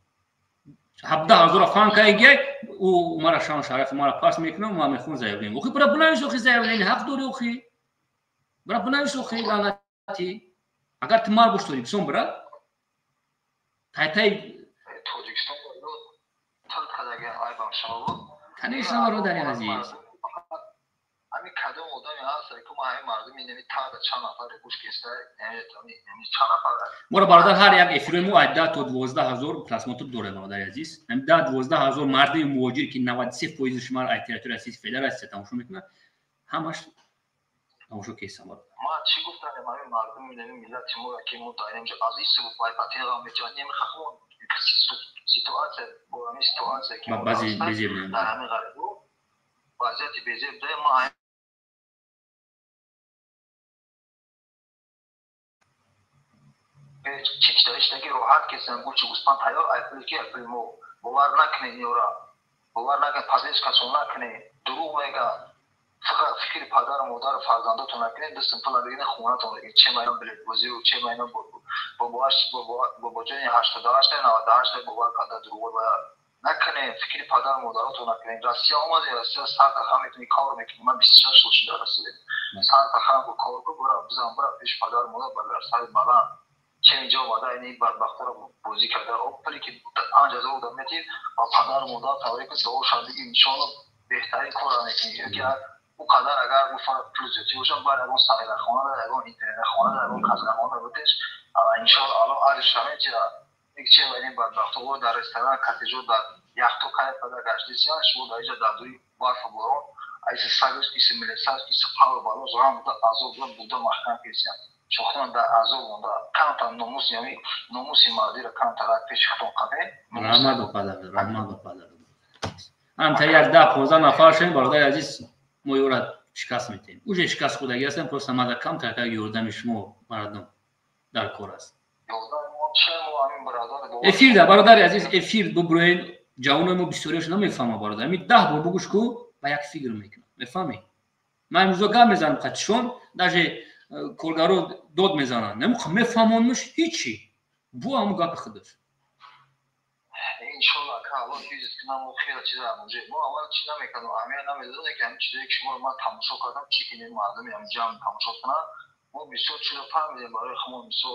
Speaker 1: 17000 فرانک ایگه او مرا شان شرف مرا پاس میکنه ما میخون زایبلیم اوخی برا بناویس اوخی زایبلیم حق داری اوخی برا بناویس اوخی لعنتی اگر تمار بوشتوری بسون برا تای
Speaker 2: توجیکستان تل کداگه آی بام شما
Speaker 1: تنیش نمارو داری عزیز
Speaker 2: همین کدوم آدمی هست که ما همین مردم اینمی تا چند نفر گوش کشته یعنی چند نفر
Speaker 1: مرا برادر هر یک افیرو مو عده تا 12000 پلاسماتو داره برادر عزیز هم دا 12000 مرد مهاجر که 93% شمار ایتراتور اساس فدرال است تماشا میکنه همش تماشا کیسه برادر
Speaker 2: ما چی گفتم همین مردم اینمی ملت ما که ما دایم جو عزیز سو پای پاتین را میتونیم خخمون سیتواسه با همین سیتواسه که
Speaker 1: بعضی بزیبل
Speaker 2: در همین غرب وضعیت بزرگ ما به چیک داشتگی راحت کسان گوچ گوسپان تیار اپلیکی مو باور نکنید یورا باور نکنید پذیرش کسان نکنید دروغ میگه فقط فکر پدر و مادر فرزنداتون نکنید دست سمپل بگید خونه‌تون بگید چه ماینا بلیط بازی و چه ماینا با جای 88 98 باور کرده دروغ نکنید فکر پدر و مادراتون نکنید راستی آماده راستی سر تخم میتونی کار میکنی من 26 سال شده رسیدم سر تخم با کار کو برا پیش پدر و مادر بلر سر بلند چه اینجا آمده این بدبختا رو بازی کرده اوپلی که انجازه بودم میتید با پدر و مادر تبریک دعا شدگی انشاءالله بهترین کار میکنید که او قدر اگر گفتن پلوزیتی باشم باید اگه سایده خانه داره اگه اینترنت خانه داره اگه کسر خانه بودش انشاءالله الان عرض شمه چیزا یک چه باید بدبختا بود در رستوران کتیجو در یختو کهی پدر گشتی سیانش بود اینجا در دوی برف و بارون ایسی سگش ایسی ملساج ایسی پاور بالا زران بوده ازو بوده محکم کسیان شخصا در ازو بوده کانتا نموس یعنی نموسی مردی را کانتا را پیش خطون قبه
Speaker 1: رحمت و پدر هم تا یک 10-15 نفر شدیم برادر عزیز ما یورا شکست میتیم اوجه شکست خودگی هستیم پروسته ماده کم تا که یوردم شما مردم در کار است افیر ده برادر عزیز افیر ببروین جوان ما بسیاریش نمیفهمه برادر می 10 بار بگوش کو با یک فکر میکنه میفهمی من امروز گام میزنم خودشون даже کارگرو داد میزنن نمیخوام میفهمونش هیچی بو هم گپ خودش
Speaker 2: انشالله که الان بیزیز که نمو خیلی چیزا موجه ما اول چی نمیکنم همه نمیدونه که همین چیزی که شما من تماشا کردم چی که این مردمی هم جمع تماشا کنن ما بسیار چیزا فهمیدیم برای خودمون بسیار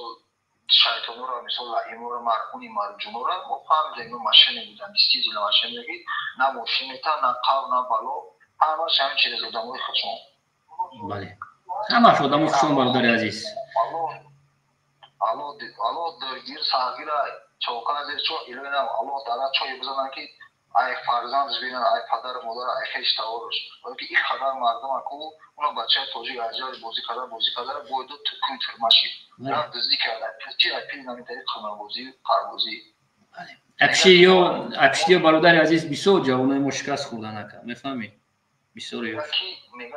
Speaker 2: شیطان را مثل لعیم را مرخونی مرجون را ما فهمیدیم این ماشینی بودن 20 جیل ماشین بگید نه ماشینی تا نه قو نه بالو همش همین چیز بودن موی خودشون
Speaker 1: بله همش آدم خودشون برادر عزیز
Speaker 2: الان درگیر سرگیر چوکان زیر چو ایلوینم الله تعالی چوی بزنن که ای فرزند ببینن ای پدر و مادر ای خیش تاورش ولی که این خبر مردم کو اون بچه توجی اجار بازی کرده بود تو کویتر ماشین نه دزدی کرده چی اپی نمیتونه خونه بازی پروازی
Speaker 1: اپشیو برادر عزیز بسیار جوانای مشکست خوردن اکا میفهمی بسیار
Speaker 2: کی میگه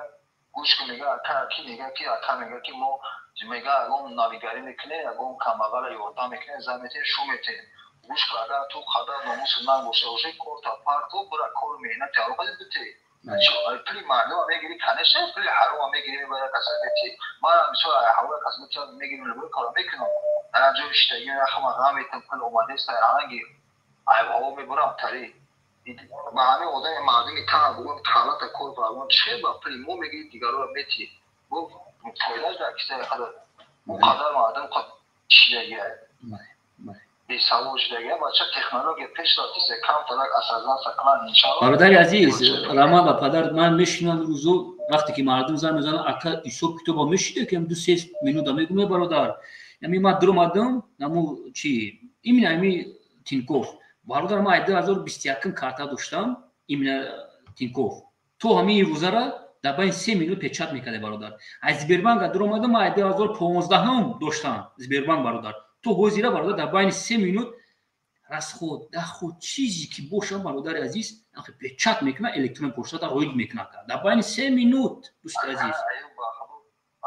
Speaker 2: گوش که میگه اکا میگه که ما میگه اون ناویگاری میکنه اون کماغل یوردا میکنه زمیته شو میته گوش که اگر تو خدا ناموس من باشه کورتا پارتو برا کور مینه تارو بده بته پلی مردم میگیری کنشه پلی حرام میگیری میبره کسبتی ما مثلا هوا کسبتی میگیریم لبو کارا میکنم انا جو اشتگی اخم غامیتم کل اومده است هنگی ای هوا میبرم تری با همه آدم مردمی تا بگم حالت کور باون چه با پلی مو میگیری دیگرو میتی گفت فایده در کسی خدا مقدر مردم خود چیزی بیساوش دیگه بچه تکنولوژی پیش رفته کم فلک اساسا سکان انشالله
Speaker 1: برادر عزیز رحمان و پدر من میشینم روزو وقتی که مردم زنگ میزنن اکا ایسو کتابا میشیده که 2-3 مینوت میگم برادر یعنی ما درمادم نمو چی ایمنی تینکوف برادر ما 2021 کارتا داشتم ایمن تینکوف تو همین روزا را در بین 3 مینوت پچات میکرده برادر از زبربانک درآمد ما 2015 هم داشتم زبربانک برادر تو حوزیره برادر در بین 3 مینوت расход даход چیزی که باشه برادر عزیز آخه پچات میکنه الکترون پشت تا روید میکنه در بین 3 مینوت دوست عزیز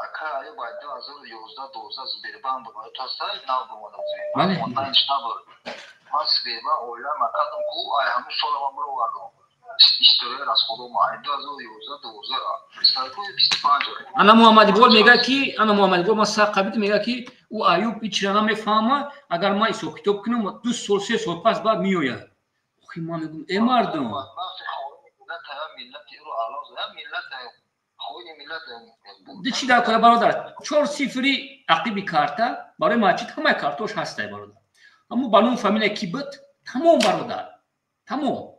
Speaker 2: اکا ایو باید 2011 12 زبربانک بود تا سال نو بود
Speaker 1: بله
Speaker 2: اونلاین شتابر ما زبربانک اولا مکاتم کو ای همون سولا ما برو واردم істория расходов ма 2011 12
Speaker 1: ана муҳаммадиқол мега ки ана муҳаммадиқол ма сар қабид мега ки ӯ аюб ичра намефаҳма агар ман ҳисоб китоб кунам 2 сол 3 сол пас баъд меояд охи ман мегӯям э мардум чӣ дар кора бародар 4 сифри ақиби карта барои масҷид ҳамаи картош ҳастай бародар ҳамун ба нӯм фамилия ки буд тамом бародар тамом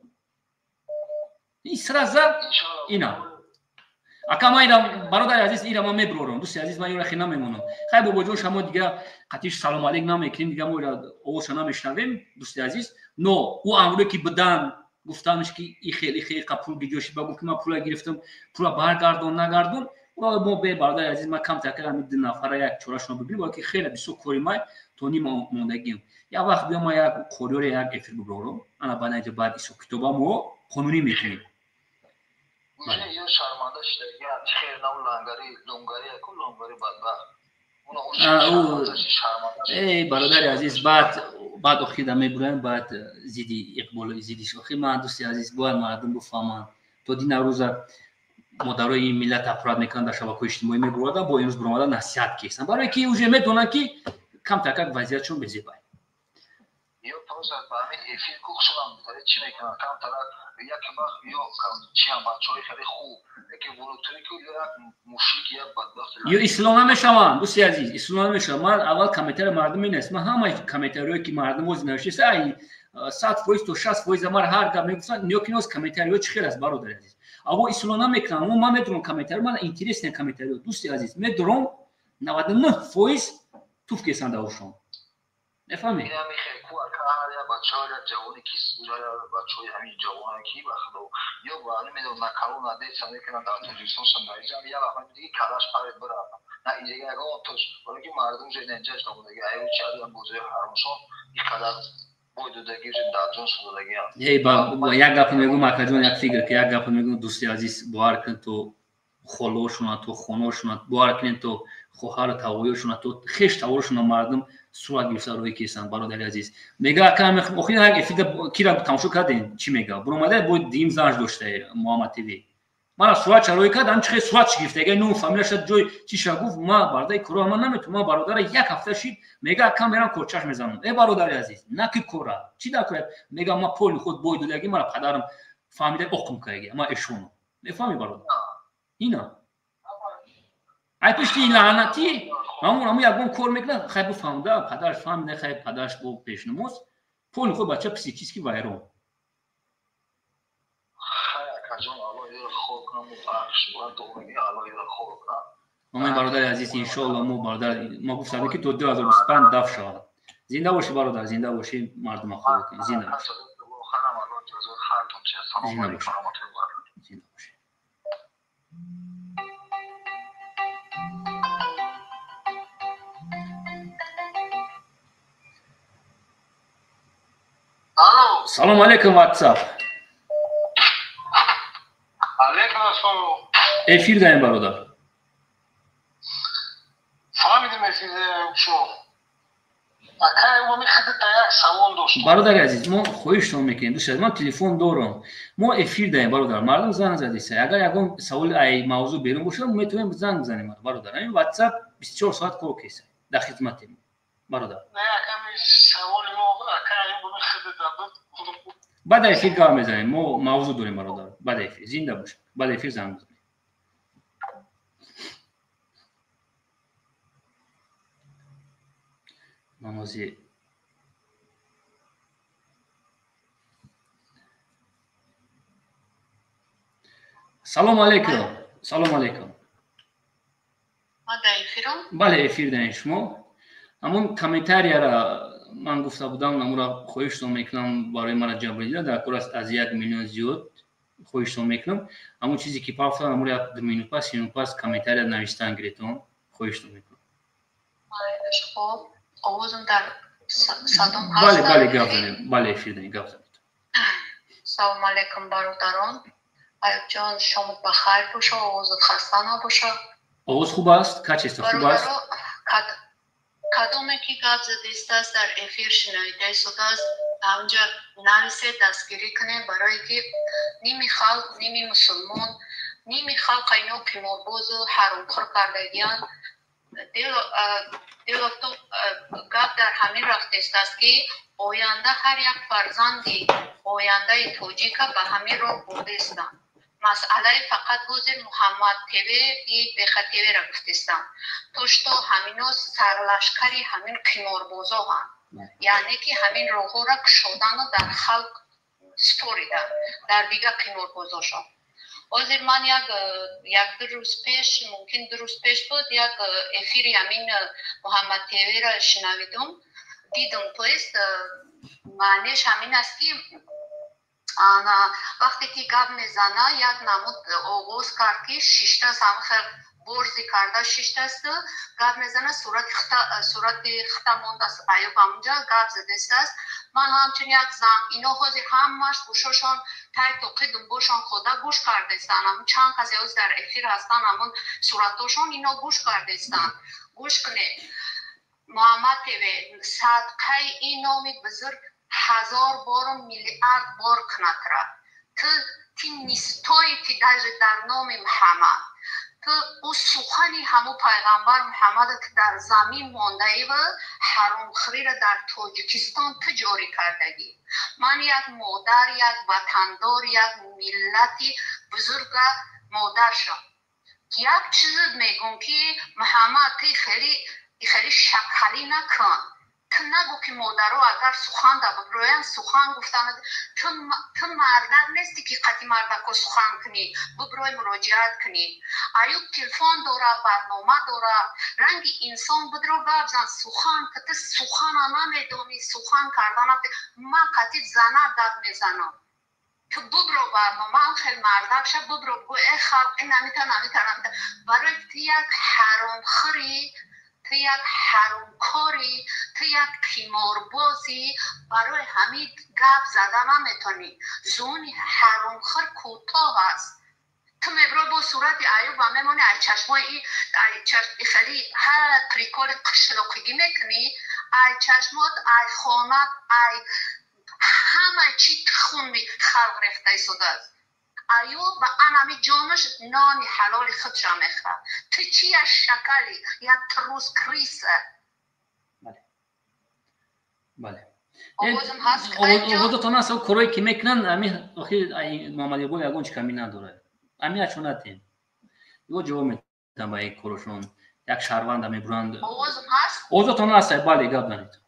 Speaker 1: این سرازا اینا اکا اینا برادر عزیز اینا ما میبرم دوست عزیز من یه خیلی نمیمونم خیلی بابا جون شما دیگه قطعش سلام علیک نمیکنیم دیگه ما اوش نمیشنویم دوست عزیز نو او امری که بدن گفتنش که این خیلی پول گیجوشی بگو که من پول گرفتم پول برگردون نگردون ما به برادر عزیز ما کم تکر همین 2 نفر یک چوراشون بگیریم با که خیلی بسیار کوری ما تونی موندگیم یا وقت بیام ما یک کوریور یک افیر ببرم انا بعد بعد ایسو کتابا ما قانونی میکنیم
Speaker 2: یه شرمنده شده خیر نو لنگری بدبخت
Speaker 1: ای برادر عزیز بعد اخیده میبرن بعد زیدی اقبال زیدی شوخی من دوستی عزیز باید مردم بفهمن تا دین روز مادرای ملت افراد میکنن در شبکه‌های اجتماعی میبرن با این روز برآمدن نصیحت کردن برای که اوج میدونن که کم تک وضعیتشون بزیبای
Speaker 2: یا پروسه فهمید افیر کوخ شدم داره چی میکنن کم طرف یک وقت یا چی هم بچه‌های خیلی خوب که ولوتری که مشرک یا بدبخت
Speaker 1: یا اسلام میشوند دوستی عزیز اسلام میشوند من اول کامنتر مردم نیست من همه کامنترایی که مردم وز نوشته ای 100% تا 60% ما هر گپ میگفتن نیوکینوس کامنتریا چی خیر است برادر عزیز اما اسلام نمیکنم من میدونم کامنتر من اینترست کامنتر دوستی عزیز میدونم 99% توف کسان داشتم نفهمی
Speaker 2: میخوام کار کار بچه‌ها جوانی که سوزا بچه‌های همین جوانی که بخدا یا ولی میدونم نکارو نده سامی که در تلویزیون سندایجا یا همین دیگه کلاش پارید برا نه اینجا اگه توش ولی مردم جای نجاش دامونه دیگه ایو چالی هم بوده حرامشو این کلاش بود دیگه دادون شده دیگه
Speaker 1: ای با یک گپ میگم ماکجون یک فکر که یک گپ میگم دوستی عزیز باور کن تو خلوشون تو خونوشون باور کن تو خوهر تاویشون تو خش تاویشون مردم صورت گرفته روی کیسان برادر عزیز میگه کام اخیر هر افید کیرا تماشا کردین چی میگه بروماده بود دیم زنج داشته محمد تیوی من صورت چروی کردم چه صورت گرفته اگه نو فامیلش جوی چی شو گفت ما برادر کورا من نمیتونم برادر یک هفته شید میگه کامرا کوچاش میزنم ای برادر عزیز نکی کورا چی دکره میگه ما پول خود بویدلگی ما پدرم فهمیده اقم کایگی ما اشونو میفهمی برادر اینا ای پشتی لعنتی همون یکون کار میکنه خیلی فهمیده پدرش فهمیده خیلی پدرش با پیشنماز پول خود بچه پسیکیسکی وایرون ما برادر عزیز ان شاء الله ما برادر ما گفتم که تو 2025 دف شود زنده باشی برادر زنده باشی مردم خدا کن زنده باشی زنده باشی زنده باشی سلام علیکم واتساپ
Speaker 3: علیکم السلام
Speaker 1: افیر داریم برادر
Speaker 3: فهمیدیم افیر شو اکای میخواد تا یک سوال داشت
Speaker 1: برادر عزیز ما خواهشتون میکنیم دوست من تلفن دارم ما افیر داریم برادر مردم زنگ زدید اگر یکون سوال ای موضوع بیرون باشه میتونیم زنگ بزنیم برادر این واتساپ 24 ساعت کار کیسه در خدمتیم برادر
Speaker 3: نه کمی سوال ما اکای میخواد
Speaker 1: بعد افیر کار میزنیم ما موضوع داریم برادر بعد افیر زنده باش بعد افیر زنگ بزنیم نمازی سلام علیکم سلام علیکم بله افیر داریم شما همون کامنتاری را من گفته بودم نمورا خواهشتون میکنم برای من جبرانید در کور است از 1 میلیون زیاد خواهشتون میکنم همون چیزی که پافتم نمورا 2 میلیون پاس 3 میلیون پاس کامنتاری نوشتن گریتون خواهشتون میکنم
Speaker 4: خب آوازم در صدام هست
Speaker 1: بله گپ زنید بله افیر داریم گپ زنید
Speaker 4: سلام علیکم برادران ایوب جان شامت بخیر باشه آوازت خسته نباشه
Speaker 1: آواز خوب است کچ خوب است
Speaker 4: کدومی که گپ زده است در افیر شنیده شده است همجا نویسه دستگیری کنه برای که نیمی خلق نیمی مسلمان نیمی خلق اینا قمارباز و حرامخور کردگیان دیو تو گپ در همین رفته است که آینده هر یک فرزندی آینده توجیه به همین راه برده استند مسئله فقط گذر محمد تیوی یک بخ تیوی را گفتستم توش تو همینا سرلشکری همین قماربازا هم یعنی که همین روحو را کشودن و در خلق سپوریدن در دیگه قماربازا شد حاضر من یک دو روز پیش ممکن 2 روز پیش بود یک افیری همین محمد تیوی را شنویدم دیدم تویست معنیش همین است که وقتی که گپ میزنه یک نمود آغاز کرد که 6 تا سمخ برزی کرده 6 تا است گپ میزنه صورت خطا مونده است ایوب همونجا گپ زده است من همچنین یک زن اینا حاضر همش گوششان تای توقید باشان خدا گوش کرده استن همون چند کسی از در افیر هستن همون صورتاشون اینا گوش کرده استن گوش کنید محمد تیوی صدقه این نامی بزرگ 1000 بار و میلیارد بار کنتره تی نیستایی تی در نام محمد او سخنی همو پیغمبر محمد که در زمین مانده ای و حرام خوری را در تاجیکستان جاری کردگی من یک مادر یک وطندار یک ملتی بزرگ مادر شم یک چیز میگم که محمد خیلی شکلی نکن تو نگو که مادرها اگر سخن دا ببروین سخن گفتن تو مردک نیستی که قطعی مردک رو سخن کنی ببروی مراجعت کنی ایوب تلفن داره برنامه داره رنگ انسان بدرو ببزن سخن که تو سخن نمیدونی سخن کردن من قطعی زنه داد میزنم تو ببرو برنامه هم خیلی مردک شد ببرو گو ای خلق این نمیتن برای تو یک حرام خوری تو یک حرامکاری تو یک قماربازی برای همین گپ زدن نمیتونی زونی حرامخور کوتاه است تو میبرو با صورت ایوب و میمونی ای چشمای ای خیلی هر پریکول قشلقگی میکنی ای چشمات ای خانت ای همه چی خون می خلق رفته شده است ایوب و انمی جانش نانی حلال خودش میخواد تو چی از شکلی یک تروس کریسه
Speaker 1: بله
Speaker 4: آوازم هست
Speaker 1: آوازتان هست او کارایی که میکنن امی آخی محمد یبول یگونچ کمی نداره امی اچونتیم یو جواب میتونم با یک کارشون یک شهروند میبرند
Speaker 4: آوازم هست
Speaker 1: آوازتان هست بله گپ نرید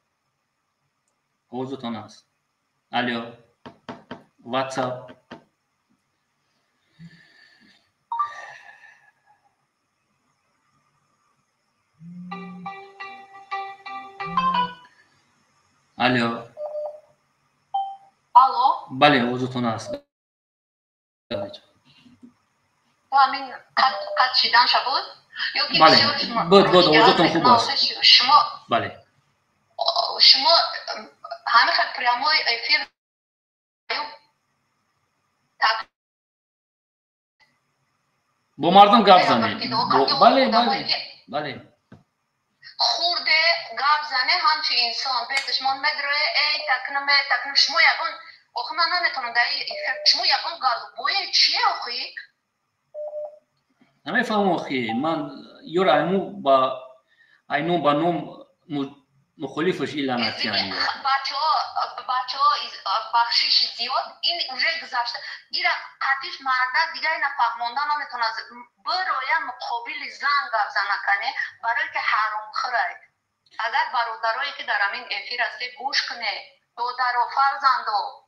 Speaker 1: آوازتان هست الو واتساپ الو
Speaker 4: الو
Speaker 1: بله آوازتان هست
Speaker 4: تو همین قد شیدن شبود
Speaker 1: بله بود آوازتان خوب است
Speaker 4: شما
Speaker 1: بله
Speaker 4: شما همه خد پریامای افیر
Speaker 1: با مردم گپ زنید بله بله بله
Speaker 4: خورده گپ زنه همچی انسان به دشمن مدره ای تکنم شما یکون آخه من نمیتونم در شما یکون گلوبوی چیه آخی؟
Speaker 1: نمیفهم آخی من یور اینو با نوم مخالفش این لعنتی هنگی
Speaker 4: بچه ها بخشیش زیاد این اوژه گذاشته این قطیش مرده دیگه این فهمانده نمیتونه برای مقابل زن گپ زنه کنه برای که حرام خوره اگر برادرایی که در همین افیر هسته گوش کنه دادر و فرزندو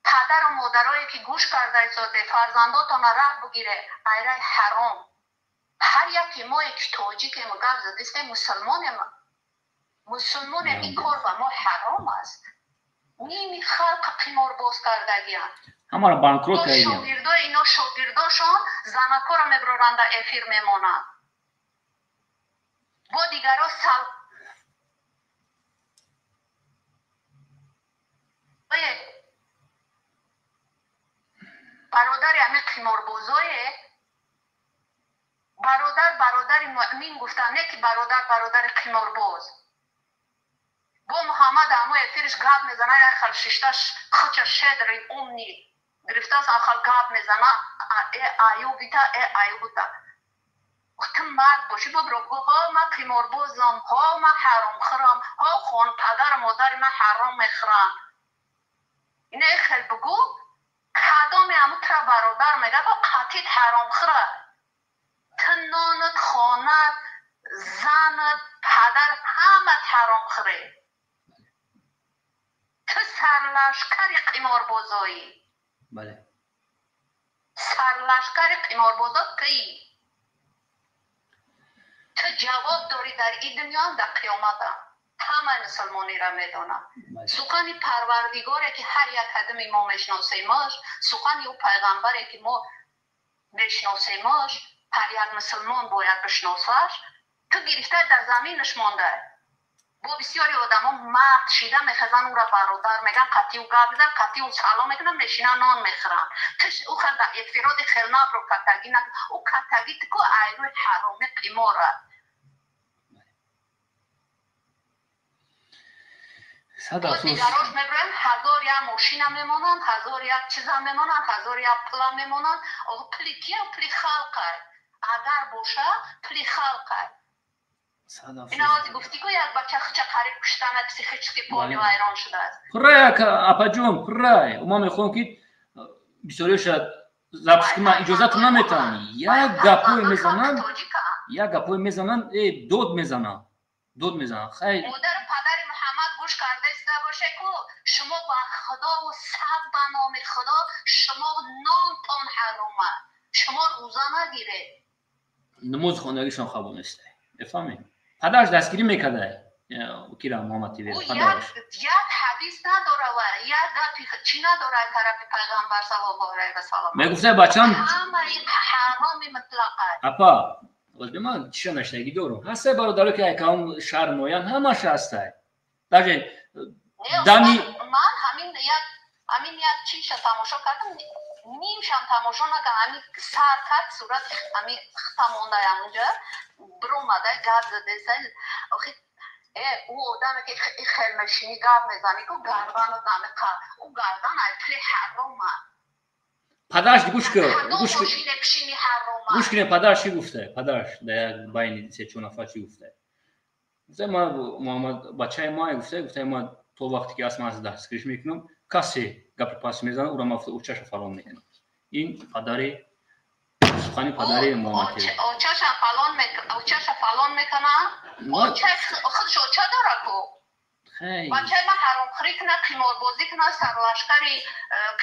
Speaker 4: پدر و مادرایی که گوش کرده ایستاده فرزنداتون راه بگیره ایره حرام هر یکی ما یک تاجی که ما گپ زده است مسلمان این کار و ما حرام است نیمی خلق قمار باز کردگی هم
Speaker 1: همه را بانکروت کردیم
Speaker 4: اینا شاگرداشون زنکا را میبرند در افیر میمونن با دیگرها برادر همه قمار بازای برادر مؤمن گفتن نه که برادر قمار باز با محمد همو افیرش گاب میزنه یک خل ششتش خچش شدر امنی گرفته از آخر گاب میزنه ایوبیتا تو مرد باشی ببرو ها من قمار بازم ها من حرام خورم ها خون پدر مادر من حرام میخورم اینه خیلی بگو کدام همو تر برادر میگه با قطیت حرام خوره تنانت خانت زنت پدر همه حرام خوره تو سرلشکر قمار بازایی
Speaker 1: بله
Speaker 4: سرلشکر قمار بازات تویی تو جواب داری در این دنیا در قیامت همه مسلمانی را میدونم سخن پروردگاره که هر یک قدم ما میشناسیمش سخن او پیغمبره که ما میشناسیمش هر یک مسلمان باید بشناسش تو گرفته در زمینش مانده با بسیاری آدم ها مرد شیده میخزن او را برادر میگن قطعی او گاب بزن قطعی او سلام میکنن میشینن نان میخورن او خود در افراد خلناب رو کتگی نکن او کتگی تکو ایروی حرامی قماره
Speaker 1: صد
Speaker 4: دیگراش میبرن 1000 یک ماشین هم میمونن، 1000 یک چیز هم میمونن، 1000 یک پل هم میمونن. آقا پلی کیه؟ پلی خلقه. اگر باشه پلی خلقه. اینا از گفتی که یک بچه خچه قریب کشتن کسی خچ که پانی ویران شده است.
Speaker 1: پرای اپا جون پرای ما میخوام که بسیاری شد زبش که من اجازت نمیتونم یک گپوی میزنن دود میزنن خیلی
Speaker 4: مادر پدر محمد گوش کرده است باشه که شما با خدا و صد به نام خدا شما نامتان حرامه، شما روزه نگیره.
Speaker 1: نماز خواندگیشان قبول نیست. بفهمید پدرش دستگیری میکرده وکیل محمد تیوی پدرش
Speaker 4: یک حدیث نداره و یک گپی چی نداره طرف پیغمبر صلی الله علیه و سلم.
Speaker 1: میگفته بچم
Speaker 4: همه این حرام مطلقه.
Speaker 1: اپا ولی من چی نشنگی دارم هسته برادر که اکام شهر نویان همش هسته درجه دمی
Speaker 4: من همین یک چیش تماشا کردم نیم شم تماشا نکردم همین سر کرد صورت همین تمونده همونجا برومده گرد زده سل آخی او آدم که خیلمشینی گرد میزنی که گردن او گردن ایپلی حرامه.
Speaker 1: پدرش گوش کنه پدرش چی گفته پدرش در بین سه چون نفر چی گفته گفته ما محمد بچه ما گفته ما تو وقتی که اسم از دستگیرش میکنم کسی گپ پاس میزنه او را مفت او چش فلان میکنه. این پدری سخنی پدری محمد تیوی
Speaker 4: او چش فلان میکنه خودش او چه داره کو بچه من حرام خوری کنه قمار بازی کنه سرلشکری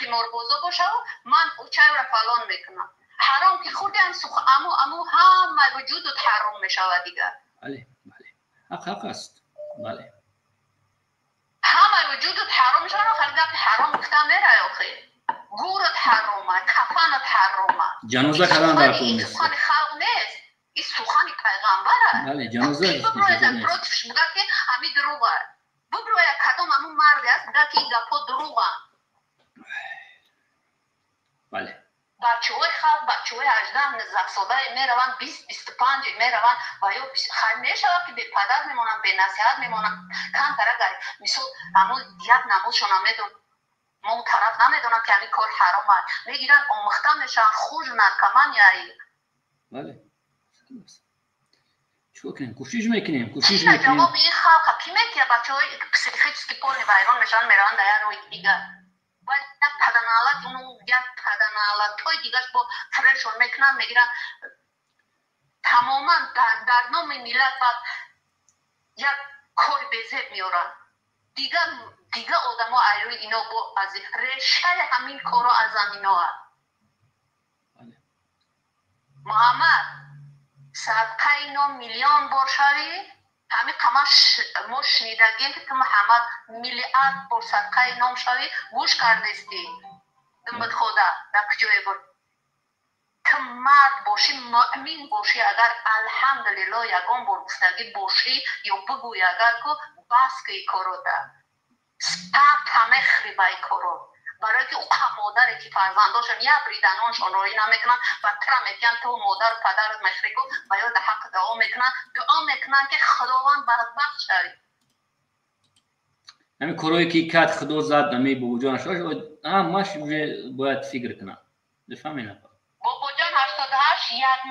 Speaker 4: قمار بازا باشه من او چه را فلان میکنم حرام که خوردی امو همه وجودت حرام میشود دیگه.
Speaker 1: بله حق است. بله
Speaker 4: همه وجودت حرام میشود خلقه حرام گفتم میره آخه گورت حرامه کفنت حرامه
Speaker 1: جنازه کردن در کون نیست.
Speaker 4: این سخن خلق نیست این سخن پیغمبره.
Speaker 1: بله جنازه
Speaker 4: نیست بگه که همین دروغه بگروه یک کدام همون مردی است بگه که این گپا دروغه.
Speaker 1: بله
Speaker 4: بچه های خلق بچه های 18 ساله میروند 20-25 میروند و یا خیلی میشود که به پدر میمونن به نصیحت میمونن کم طرف مثل همون یک نمازشون هم میدون ما اون طرف نمیدونن که همین کار حرامه میگیرن آمخته میشن خوش نرکمن یایی.
Speaker 1: بله چو کنیم کوشش میکنیم
Speaker 4: جواب این خلق کی میگه بچه های خیلی که پول ویران میشن میروند در روی دیگه باید یک پدنالت اونو یک پدنالت های دیگرش با فرشون میکنن میگیرن تماما در نام ملت باید یک کار بزرگ میارن دیگه آدم ها ایروی اینا با از رشه همین کارا از اینا ها. محمد صدقه اینا میلیون بار شوی همین قماش ما شنیدگیم که تو محمد میلیارد بار صدقه اینا شوی گوش کردستی دنبال خدا در کجای بار که مرد باشی مؤمن باشی اگر الحمدلله یگان بار گفتگی باشی یا بگوی اگر که بس که ای کارو ده سب همه خریبه ای کارو برای که او مادری که فرزنداشون یا بریدنانشون روی نمیکنن و ترا میکنن تو مادر پدرت مخری کن و یا در حق دعا میکنن که خداوند بدبخت شوی.
Speaker 1: همین کارهایی که کت خدا زد نمی بابا جانش همش باید فکر کنن بفهمین
Speaker 4: بابا جان 88 یک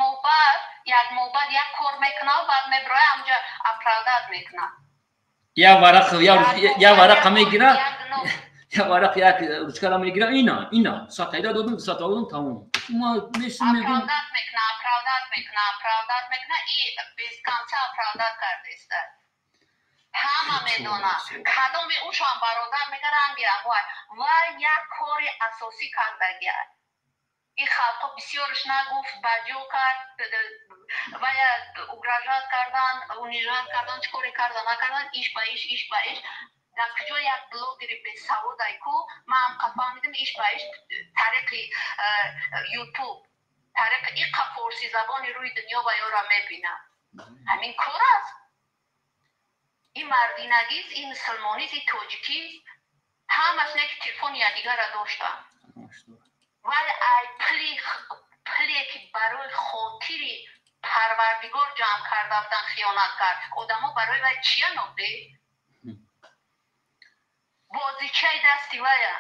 Speaker 4: موبت یک کار میکنه و بعد میبره همجا اپرادت میکنه
Speaker 1: یا ورق میگیره یا ورق یک روچکر میگیره اینا ساعتیده دادم تمام ما میشیم میگم
Speaker 4: اپرادت میکنه این بیسکانچه اپرادت کرده است همه میدونن کدام اوشان برادر میگه رنگی و یک کار اساسی کردگی این خلقا بسیارش نگفت بجو کرد و اگراجات کردن اونیجات کردن چکوری کردن نکردن ایش با ایش در کجا یک بلوگری به سعود ایکو من هم قفا میدم ایش با ایش طریق یوتیوب طریق این فارسی زبانی روی دنیا و یا را میبینم همین کار است این مردینگیز این مسلمانیز این توجیکیز همش نیک تلفون یا دیگر را داشتن ولی ای پلی که برای خاطری پروردگار جمع کرده بودن خیانت کرد آدم ها برای وی چیه نبده؟ چای دستی ویا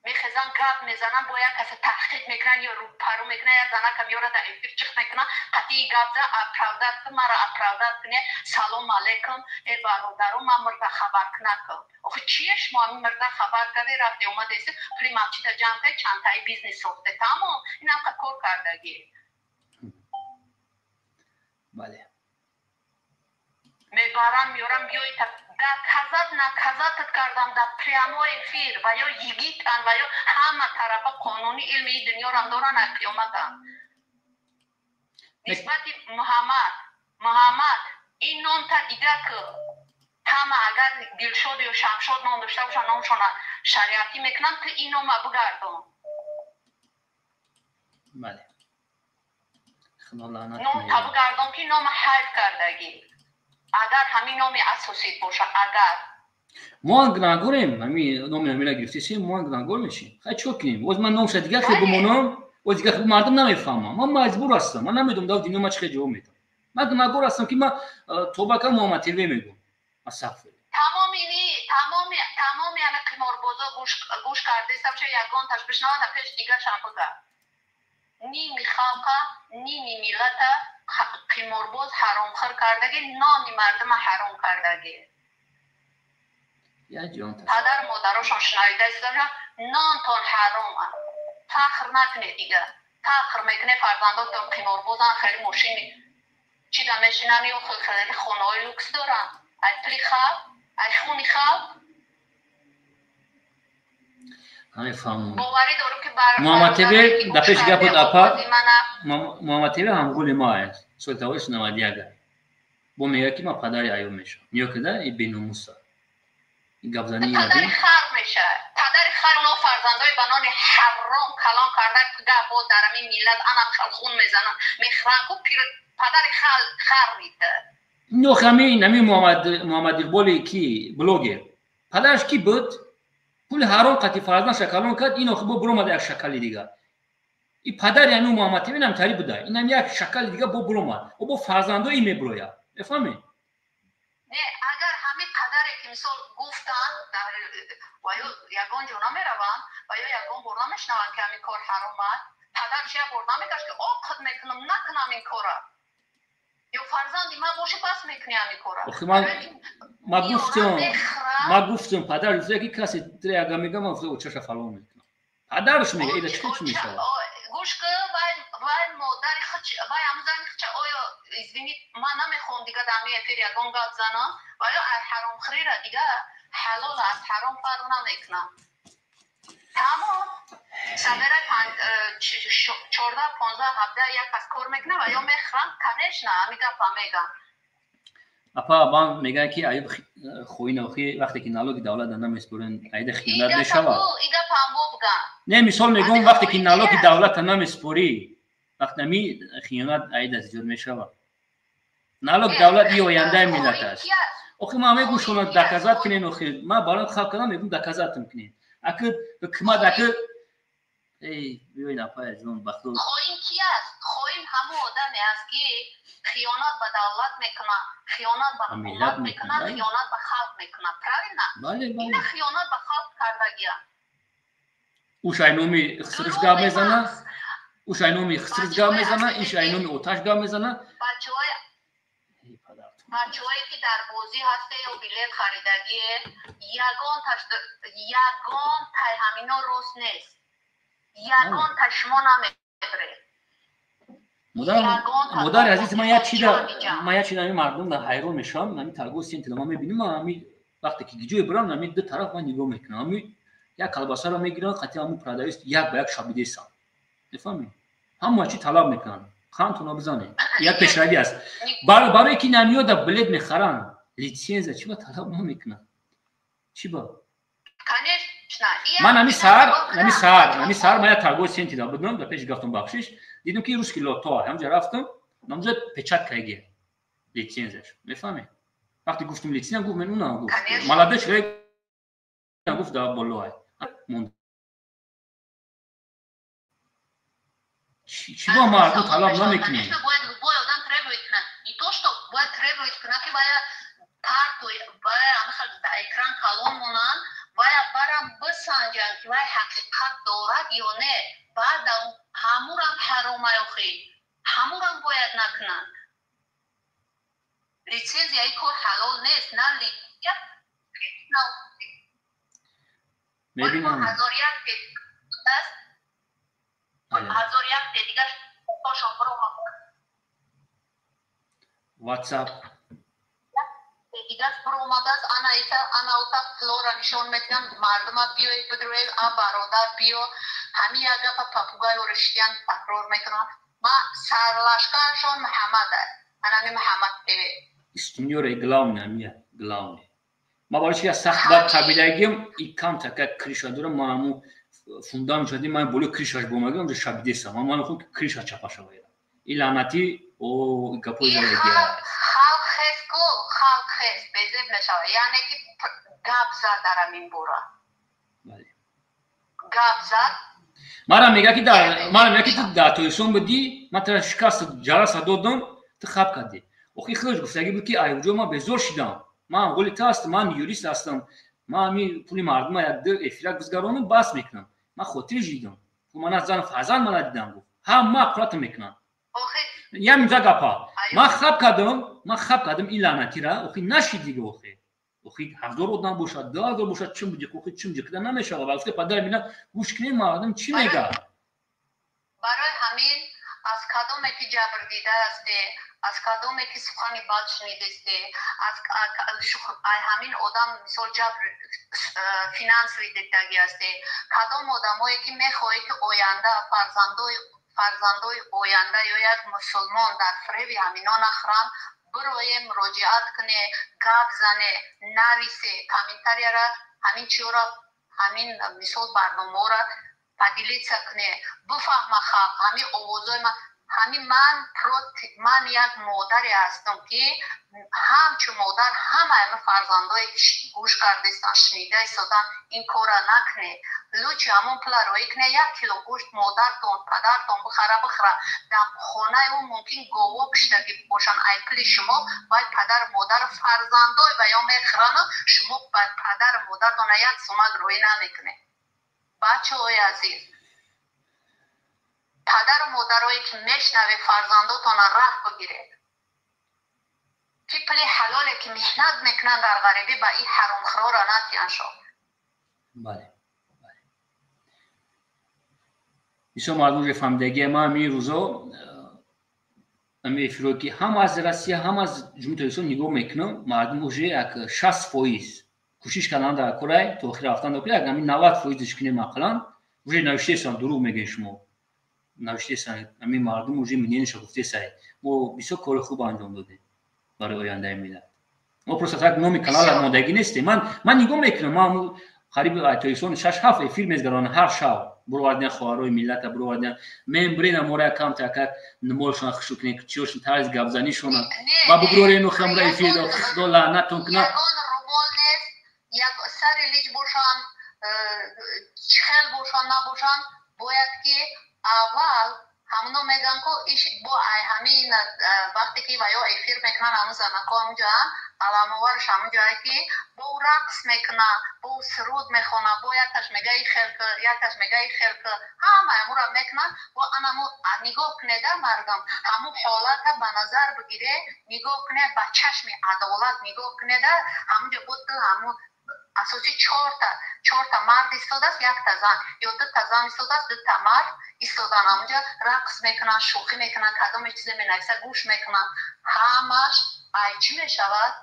Speaker 4: میخزن گپ میزنن با یک کس تحقیق میکنن یا رو پرو میکنن یا زنه که میاره در افیر چخ میکنن قطعی گپ زن اپراودت کن مرا اپراودت کنه سلام علیکم ای برادرو من مرده خبر کنکم آخه چیه شما همین مرده خبر کرده رفته اومده ایسته پلی مسجد جمع که چند تایی بیزنس ساخته تمام این هم که کار کردگی
Speaker 1: بله
Speaker 4: میبرم میارم بیایی در کذب نکذبت کردم در پریامو افیر و یا یگیتن و یا همه طرف قانونی علمی دنیا رو هم دارن از قیامتن نسبت محمد این نام تا دیده که همه اگر دلشاد یا شمشاد نام داشته باشن نامشان شریعتی میکنن که این نام بگردم
Speaker 1: بله خدا لعنت
Speaker 4: نام تا بگردم که نام حیف کردگی اگر همین نام اساسی باشه اگر
Speaker 1: ما گناهگاریم همین نام نمیلا گرفتیم ما گناهگار میشیم خیلی چوک کنیم باز من نامش دیگه خیلی بمونم و دیگه مردم نمیفهمم من مجبور هستم من نمیدونم داو دینو ماچ خیلی جواب میدم من گناهگار هستم که من توبه کنم محمد تلوی میگم استغفر
Speaker 4: تمام یعنی قماربازا گوش کرده سبچه یگان تش بشنوه در پیش دیگه شنبگه نیمی خلقه نیمی ملت قمارباز حرامخور کردگی نانی مردم حرام کردگی پدر مادراشان شنایده است نان تان حرامه فخر نکنه دیگه فخر میکنه فرزنداتون قماربازن خیلی ماشین چی دا میشینن یا خیلی خونه های لوکس دارن ای پلی خواب ای خونی خواب باوری دارم که
Speaker 1: محمد تیوی در پیش گفت اپا محمد تیوی هم گولی ما است سلطاوش نوادی اگر با میگه که ما پدری ایوم میشم نیا که ده ای بینوموسا این گفزنی
Speaker 4: پدری خر میشه پدری خر اونا فرزندای بنان حرام کلام کرده که ده باز در همین میلت انم خلخون میزنن میخرن که پدری خر میده
Speaker 1: نو همین محمد اقبالی کی بلوگر پدرش کی بود پول حرام قطعی فرزند شکلان کرد اینو خب برو اومده یک شکل دیگه این پدر یعنی محمد تیوی هم تری بوده اینم یک شکل دیگه برو اومد و با فرزندای میبرویا بفهمی
Speaker 4: نه اگر همین پدری که مثال گفتن و یگان جونا میرون و یا یگان برنا میشنون که همین کار حرامه پدرش یک برنا میگشت که آقد میکنم نکنم این کارا یا فرزندی من باشه بس میکنی همین کارا
Speaker 1: ما گفتم پدر روزه که کسی تری اگه میگم من او چشم فلان میکنم پدرش میگه ایده چی میشه
Speaker 4: گوش که وای مادری خچ وای امزن خچ آیا ازبینید من نمیخوام دیگه دمی افیر یگان گاد زنم و یا حرام خری را دیگه حلال از حرام فرق نمیکنم تمام سبره 14 15 17 یک از کار میکنه و یا میخرم کنش نه میگم فهمیگم
Speaker 1: اپا با میگه که ایوب خوی نوخی وقتی که نالوگ دولت نمیسپرن ایده خیانت نشوه
Speaker 4: ایده پامو بگم
Speaker 1: نه مثال میگم وقتی که نالوگ دولت نمیسپری وقتی می خیانت ایده زیاد میشوه نالوگ دولت یه آینده ملت است آخه ما میگم شما دکازات کنین آخه ما برای خلق کردم میگم دکازات کنین اگه حکومت اگه ای ببین اپا از اون بخلو
Speaker 4: خوین کی است خوین همون آدمی است که خیانت به دولت میکنه خیانت به حکومت میکنه خیانت به خلق میکنه پرای نه این خیانت به خلق کردگیه
Speaker 1: او شاینومی خسرزگاه میزنه او شاینومی خسرزگاه میزنه این شاینومی اوتشگاه میزنه
Speaker 4: بچه‌هایی که در بازی هسته یا بلیت خریدگیه یگان تای همینا روست نیست یگان تای شما نمیبره
Speaker 1: مادر عزیز من یه چیز همین مردم در حیران میشم همین تلگو سین تلما میبینیم همین وقتی که گیجوی برام همین دو طرف من نگاه میکنم همین یک کلباسه رو میگیرن قطعا همون پرادایست یک به یک شابیده سام بفهمی همه چی طلب میکنن خانتون بزنه یک پیشروی است برای که نمیاد در بلد میخرن لیسانس چی با طلب نمیکنن چی با من همین سر من تلگو سین تیدا بدم در پیش گفتم بخشش دیدم که روز که لوتو همجا رفتم نامزد پچت کردی لیسانسش میفهمی وقتی گفتم لیسانس گفت من اونم گفت مالادش گفت دا بالای چی با مردم طلب نمیکنی
Speaker 4: باید آدم تریبویت کنه این توشتو باید تریبویت کنه که باید پارت باید همه در اکران کلام مونن که وای حقیقت دارد یا نه. بعد همورم حرامه اخی همورم باید نکنن. لیسانسیه ای کار حلال نیست. نه لیسانسیه
Speaker 1: میبینم
Speaker 4: هزار یک دیگه است. هزار یک دیگه پاشم برو
Speaker 1: واتساپ
Speaker 4: دیگه است برو اومده است. انا اوتا فلورا نشون میدم مردم بیایی بدروی برادر بیا همین اگه پاپوگای و رشتیان تکرار میکنم. ما سرلشکرشون محمد است. انا محمد تیوی
Speaker 1: استونیوره گلاونه گلاونه ما باش یا سخت با قبیلگیم ایکام تک کریشا داره ما همو فوندام شدی من بولو کریشاش بومگم اونجا شبیه سام ما خود کریشا چپاشا باید این لعنتی او کپوی زده
Speaker 4: خلق خست بزرگ نشوه یعنی که گپ زد درم این بورا گپ زد
Speaker 1: مرا میگه که در تویسون بدی من تا شکست جرس دادم تو خب کردی اخی خودش گفتگی بود که ایوجو ما به زور شدم من قولی تا است من یوریست هستم من همین پولی مردم یک دو افیلک بزگرانم بس میکنم من خاطر جیدم من از زن فرزند من دیدم گفت هم ما اقرات میکنم یه میزا گپا من خب کردم این لعنتی را اخی نشید دیگه اخی 1000 آدم باشد 2000 باشد چیم بجه اخی چیم بجه کدام نمیشه و وقتی پدر میاد گوش کنیم مردم چی میگه
Speaker 4: برای همین از کدومی که جبر دیده استی از کدومی که سخنی بد شنیده استی از همین آدم مثال جبر فینانس دیدگی استی کدوم آدمایی که میخوایی که آینده فرزندای آینده یا یک مسلمان در فریب همینا نخرن برای مراجعت کنه گپ زنه نویسه کامنتاری را همین چی را همین مثال برنامه را پدیلیت کنه بفهمه خلق همین آوازای همین من یک مادری هستم که همچون مادر همه فرزندای گوش کردستن شنیده ایستادن این کار نکنه لوچی همون پلا روی کنه 1 کیلو گوشت مادرتون پدرتون بخره در خانه اون ممکن گوه کشتگی باشن ایپلی شما باید پدر مادر فرزندای بیا میخرن شما باید پدر مادرتون 1 سومک روی نمیکنه. بچه های عزیز پدر و مادرایی که میشنوه فرزنداتون راه بگیره که پلی حلاله که محنت میکنن در غریبی با این حرام خورا را نتیان شو.
Speaker 1: بله بسیار مردم رو فهمدگی ما همین روزا همین افراکی هم از روسیه هم از جمهوری اسلامی نگاه میکنم مردم رو یک 60% کوشش کردن در کره تا آخر رفتن دکتر اگر همین 90% کنیم مثلا روی نوشته سان دروغ میگن شما نوشته سان همین مردم رو منینش گفته سای ما بسیار کار خوب انجام دادیم برای آینده ملت ما پروسه نامی کانال ماندگی نیستیم من نگاه میکنم ما قریب تلویزیون 6-7 فیلم میذارن هر شب بروادن خوارای ملت بروادن ممبرین مورا کام تاک نمولشون خشوکنه چیوشون طرز گابزانیشون با بگروری نو خمره فیدو دولا نتون کنا
Speaker 4: یک سر لیج باشن چخل باشن نباشن باید که اول همونو میگن که با همین وقتی که ویا افیر میکنن همون زنکا همونجا علاموارش همونجایی که با رقص میکنن با سرود میخونن با یکش میگه ای خلق یکش میگه ای خلق همه همون را میکنن و انمو نگاه کنه در مردم همون حالت به نظر بگیره نگاه کنه به چشم عدالت نگاه کنه در همونجا بود همون اساسی 4 تا مرد ایستاده است 1 تا زن یا 2 تا زن ایستاده است 2 تا مرد ایستادن همونجا رقص میکنن شوخی میکنن کدام چیز مینویسه گوش میکنن همش چی میشود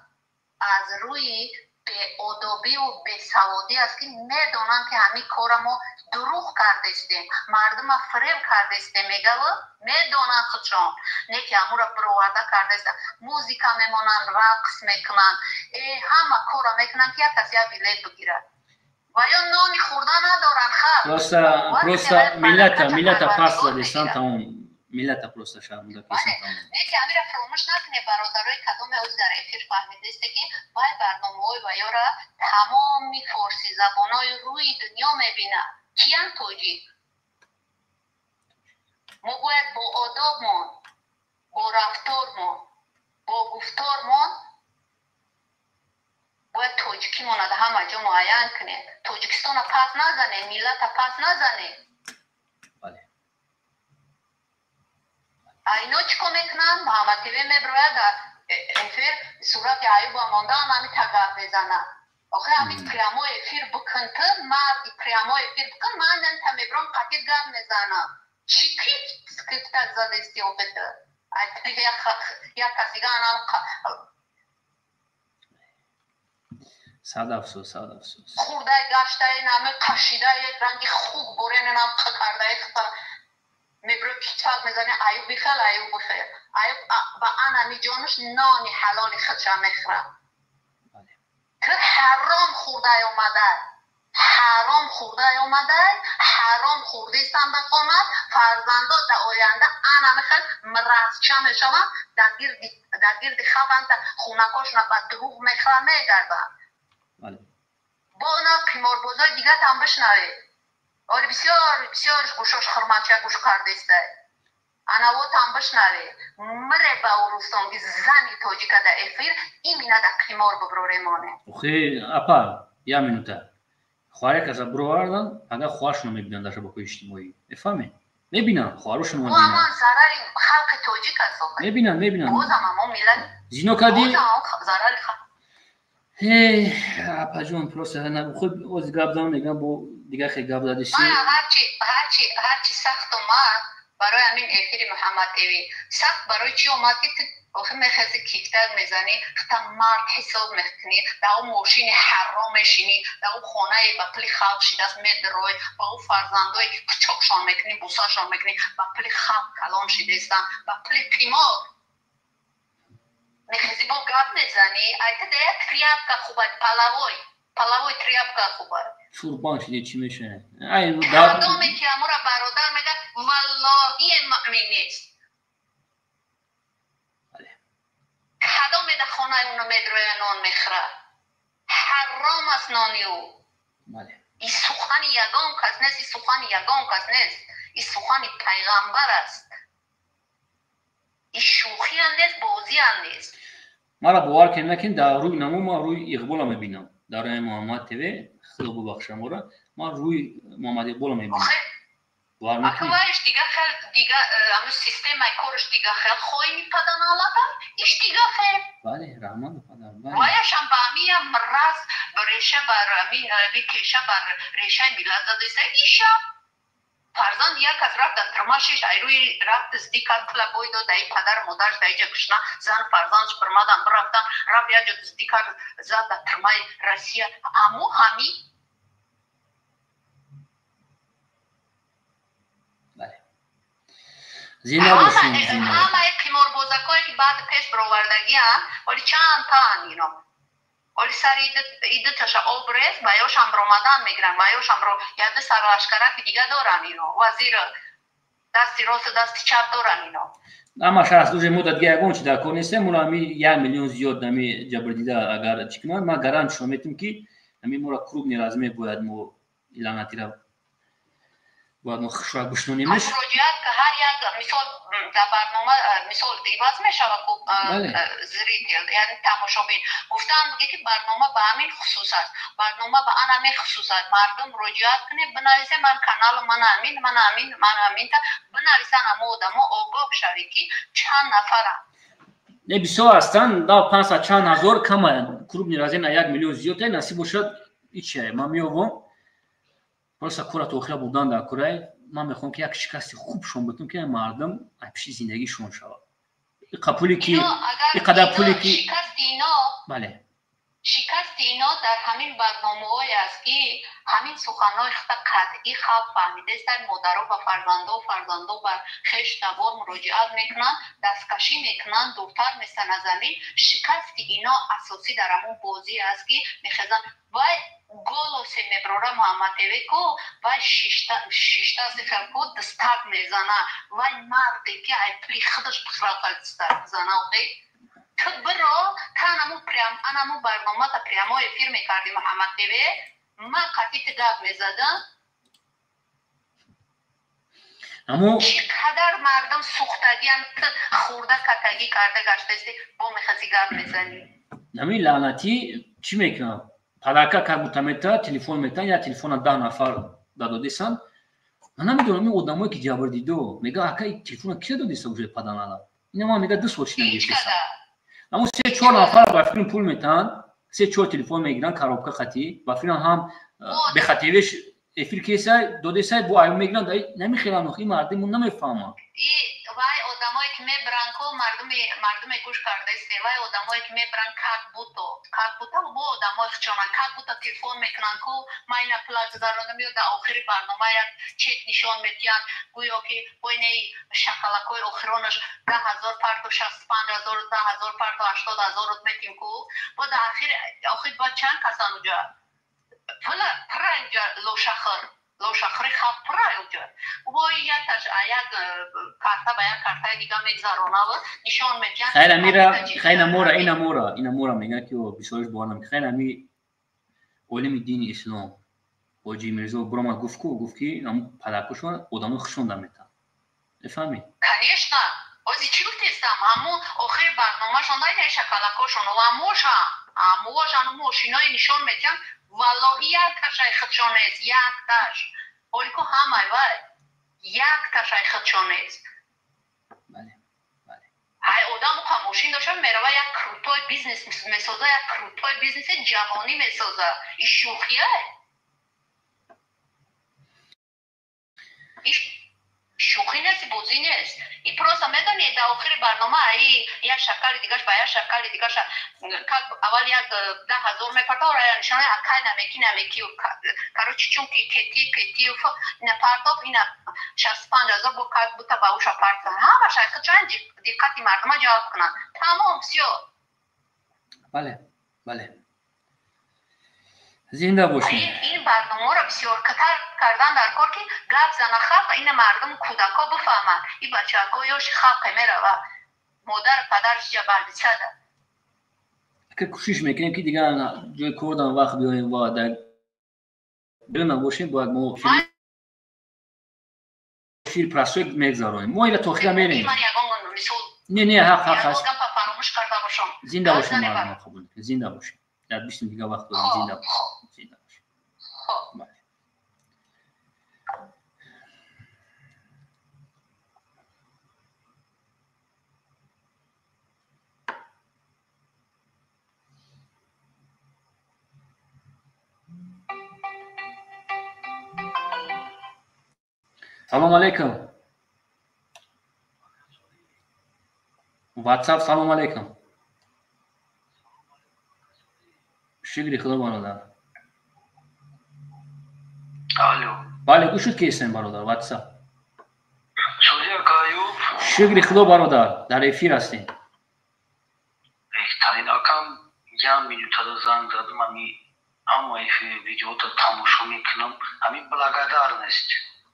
Speaker 4: از روی به آدابی و به سوادی است که میدونن که همین کار ما دروغ کرده استیم مردم فریب کرده استیم میگه و میدونن خودشون نه که همون را برآورده کرده است موزیکا میمونن رقص میکنن همه کار میکنن که یک کسی بلیط بگیره و یا نانی خوردن ندارن خب
Speaker 1: پروستا ملت پاس دادستان تمام ملت پروستا شامل کسان تمام
Speaker 4: نه که همین را فراموش نکنه برادرای کدام از در افیر فهمیده است که باید برنامه‌های و یا را تمام فارسی زبانای روی دنیا میبینه کیان توجیه ما باید با آدابمون با رفتارمون با گفتارمون باید توجیکی مونده همه جا معین کنه، توجیکستان پس نزنه، ملت پس نزنه.
Speaker 1: بله.
Speaker 4: اینا چیکار میکنن؟ محمد تیوی میبروید در افیر صورت عیوب مانده هم همی تگاه میزنن. آخه همین پریامو افیر بکن تو مردی پریامو افیر بکن من تا میبرم قطعید گاه میزنم. چی سکریپت از زده استیافته؟ یا کسی گاه هم
Speaker 1: صد افسوس، صد افسوس.
Speaker 4: خورده گشته نامه کشیده یک رنگ خوب برین نام کرده خطا میبره پیچفاق میزنه ایوب بخیر ایوب بخیر ایوب با انمی جانش نانی حلال خودشا میخوره. که حرام خورده اومده، حرام خورده اومده، حرام خورده استن به قامت فرزنده در آینده انمی خیلی مرزچه میشوند در گرد خوابند خونکاش نبا دروغ میخوره میگردن. با اونا قماربازای دیگه هم بشنوه. ولی بسیار گوشاش خرمانچه گوش کرده است. انوات هم بشنوه. مره با اوروستان که زنی تاجیکه در افیر این مینه در قمار ببروره مانه.
Speaker 1: اوخی اپا یا منوتا خواره کسا برو آردن اگر خواهشونو میبینن در شبکه اجتماعی افهمه میبینن خواهرشونو
Speaker 4: او
Speaker 1: میبینن
Speaker 4: همان ضرر خلق تاجیک است.
Speaker 1: میبینن
Speaker 4: بازم همون ملت
Speaker 1: زینو کدی
Speaker 4: بازم همون ضرر خلق
Speaker 1: هی اپا جون پروسه خود از گاب دارم میگم با دیگه خیلی گاب دادشی
Speaker 4: من هرچی سخت اومد برای همین افیر محمد تیوی سخت برای چی اومد که آخه میخواستی کیکتر میزنی خطا مرد حساب میکنی در اون ماشین حرام میشینی در اون خانه با پلی خلق شیده میدروی با اون فرزندوی که کچاکشان میکنی بوساشان میکنی با پلی خلق کلان شیده استن با پلی قیمار میخواستی با گاب میزنی ایتا دیگه تریاب که خوبه پلاوی تریاب که خوبه
Speaker 1: چوربان شده چی میشه
Speaker 4: خدامی که امورا برادر میگه واللهی مؤمن نیست خدا میده خانه اونو میدروی نان میخوره حرام است نانی او این سخن یگان کس نیست، این سخن یگان کس نیست، این سخن پیغمبر است، این شوخی هم نیست بازی هم نیست.
Speaker 1: مرا باور کن نکن در روی نمو ما روی اقبال هم میبینم در روی محمد تیوی خیلی ببخشم ما روی محمد اقبال هم میبینم
Speaker 4: اگه وایش دیگه خیلی دیگه همون سیستم کارش دیگه خیلی خوی میپدن آلدن ایش دیگه خیلی
Speaker 1: بله رحمت بپدن
Speaker 4: وایش هم با همی هم مرز ریشه بر همین کشه بر ریشه میلاد زده سه ایش فرزند یک از رفت در ترماشش روی رفت زدیکت کلا بوی داد ای پدر مادرش در ایجا کشنا زن فرزندش برمادن برفتن رفت یک جا زدیکت زد در ترمای رسیه امو همی همه قمار بازکایی که بعد پیش بروردگی هم ولی چند تا هم اینا ولی سر ایده تشا آبرز بایاش هم برامدن میگرن بایاش هم رو یاد سرلشکره که دیگه دارن اینا وزیر دستی راست دستی چپ دارن اینا
Speaker 1: اما شخص دوژه مدت گیگون چی در کنیسته مولا همی 1 میلیون زیاد نمی جبر دیده اگر چکنان ما گران شما میتونم که همی مولا کروب نیرازمه باید مو اعلاناتی را باید ما خشوع بشنونیمش
Speaker 4: مراجعت که هر یک مثال در برنامه مثال دیواز میشه و زریت یعنی تماشابین گفتن بگه که برنامه به همین خصوص است برنامه به همین خصوص است مردم مراجعت کنه بنویسه من کانال من همین تا بنویسن اما آدم آگاه شوی که چند نفرم
Speaker 1: نه بسیار هستن دا 500 چند هزار کم کروب نیرازی نه 1 میلیون زیاد نصیب باشد ایچه ما میوم پس کورا توخیره بودن در کره من میخوام که یک شکست خوب شون بتون که مردم پیش زندگیشون شود این قپولی که این قدر پولی که
Speaker 4: شکست اینا
Speaker 1: بله
Speaker 4: شکست اینا در همین برنامه‌های است که همین سخن‌های قطعی خواب فهمیده است مادرها و فرزندو بر خشت دوار مراجعت میکنن دستکشی میکنن دختر میسن از زمین شکست اینا اساسی در همون بازی است که میخوان وای گل سی میبره محمد تیوی کو وای شیشتا صفر کو دستک میزنه وای مردی که ای پلی خودش بخلاف دستک زنه تو برو تا انمو برنامه تا پریامای فیلم کردی محمد تیوی من قطعی تگاه میزدم
Speaker 1: اما
Speaker 4: چقدر مردم سوختگی هم خورده کتگی کرده گشته استی با میخواستی گاه میزنی
Speaker 1: نمی لعنتی چی میکنم پدرکا که بودمتا تلفن میتن یا تلفن 10 نفر دادیسن من نمیدونم این آدمایی که جبر دیدو میگه اکا این تلفن کی دادیسه بوده پدرنا اینا ما میگه 2 سال نگیشتن اما 3-4 نفر با فیلم پول میتن 3-4 تلفن میگیرن کاروبکا خطی با فیلم هم به خطیش افیل کیسه دادیسه بو ایو میگیرن نمیخیرن نخی مردم نمیفهمن
Speaker 4: وای آدمایی که میبرن کو مردم گوش کرده است وای آدمایی که میبرن کاک بوتا بو آدمای خچانن کاک بوتا تلفن میکنن کو ماینا پلاز دارن میاد در آخری برنامه یک چک نشون میدن گویا که بین شکلکای آخرونش 10,000 پارت و 65,000 10,000 پارت و 80,000 میتیم کو و در آخر با چند کسان اونجا پلا اینجا لو شخری خواب پرای اونجا و یک کارتا با یک کارتا دیگه میگذارونه و نشان میدن
Speaker 1: خیلی امیره خیلی اینا مورا میگه که بسیارش بانم خیلی امی علم دین اسلام حاجی میرزا برام گفت که هم پدرکشون آدمو خشوندن میتن بفهمی
Speaker 4: کنیش نه ازی چی گفتیستم همون آخر برنامه شون دایی شکلکاشون و هموشان موشینای نشان میدن والله یک تشای خودشون است یک تاش ولی که همه وای یک تشای خودشون است
Speaker 1: بله
Speaker 4: های آدم خاموشین داشته میره و یک کروتای بیزنس میسازه یک کروتای بیزنس جهانی میسازه این شوخیه شوخی نیست بازی نیست این پروسه میدونی در آخر برنامه ای یک شکل دیگهش با یک شکل دیگهش اول یک 10,000 میپرده و رای نشانه اکای نمیکی و کاروچی چون که کتی و نپرداخت این 65,000 با کارت بوده با اوش پرده همه شاید چند دقتی مردم جواب کنن تمام سیو
Speaker 1: بله زنده باشین
Speaker 4: این برنامه را بسیار کتر کردن در کار که گپ زنه خلق این مردم کودکا بفهمن این بچه ها گویاش خلق میره و مادر پدرش جبردیسه ده
Speaker 1: که کوشش میکنیم که دیگه جای کردن وقت بیاییم و در برنامه باشیم باید ما فیل پرسوی میگذاریم ما ایلا توخیره میریم نه حق هست زنده باشیم مردم قبول زنده باشیم در بیشتر دیگه وقت داریم زنده باشیم بله سلام علیکم واتساپ سلام علیکم شکری خدا برادر
Speaker 3: الو
Speaker 1: بله گوشت کیسن برادر واتساپ
Speaker 3: شوری کایوب
Speaker 1: شکری خدا برادر در افیر هستیم
Speaker 3: بهترین آکم یه مینوتا دا زنگ زدم اما افیر ویدیو تا تماشا میکنم همین بلاگدار نیست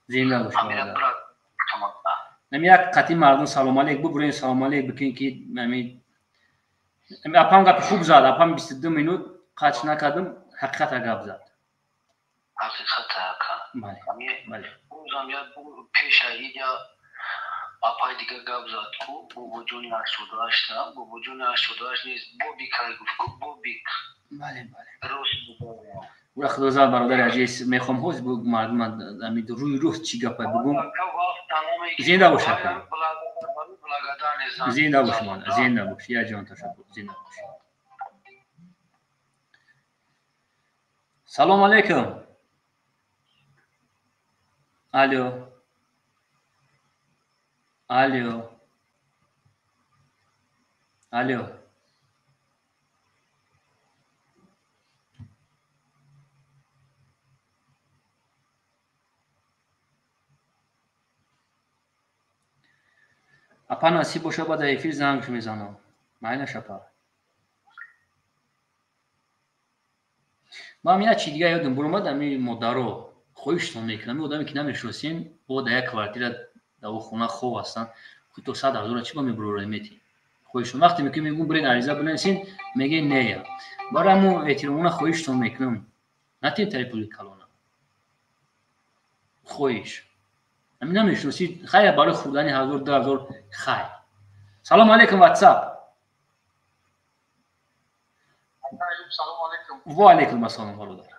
Speaker 1: زنده باش برادر نمی یک قطعی مردم سلام علیک ببرین سلام علیک بکنین که نمی اپام گپ خوب زد اپام 22 مینوت قاچ نکردم حقیقت گپ زد بله
Speaker 3: اونم یاد پیش یا اپای دیگه گپ زد کو بو وجونی اشوداش نه بو وجونی اشوداش نیست بو بیکای گفت بو بیک
Speaker 1: بله
Speaker 3: روز
Speaker 1: و خدا زاد برادر عزیز میخوام هوز بگو مردم امید روی چی گپ بگم زنده باش زنده باش مادر زنده باش یا جان تشکر زنده باش سلام علیکم الو اپا نصیب باشه با در افیر زنگش میزنم معنی شپا ما میاد چی دیگه یادم برو اومد امی مدارو خویشتون میکنم آدمی که نمیشناسین با در یک کوارتیر در اون خونه خوب هستن خود تو 100,000 چی با میبرو میتی خویشتون وقتی میگم برین عریضه بنویسین میگه نه برامو احترامونه خویشتون میکنم نتین تریپولی کلونا خویش همین نمیشناسید خیر برای خوردن 1000 2000 خیر سلام علیکم واتساپ
Speaker 2: سلام علیکم.
Speaker 1: و علیکم السلام برادر.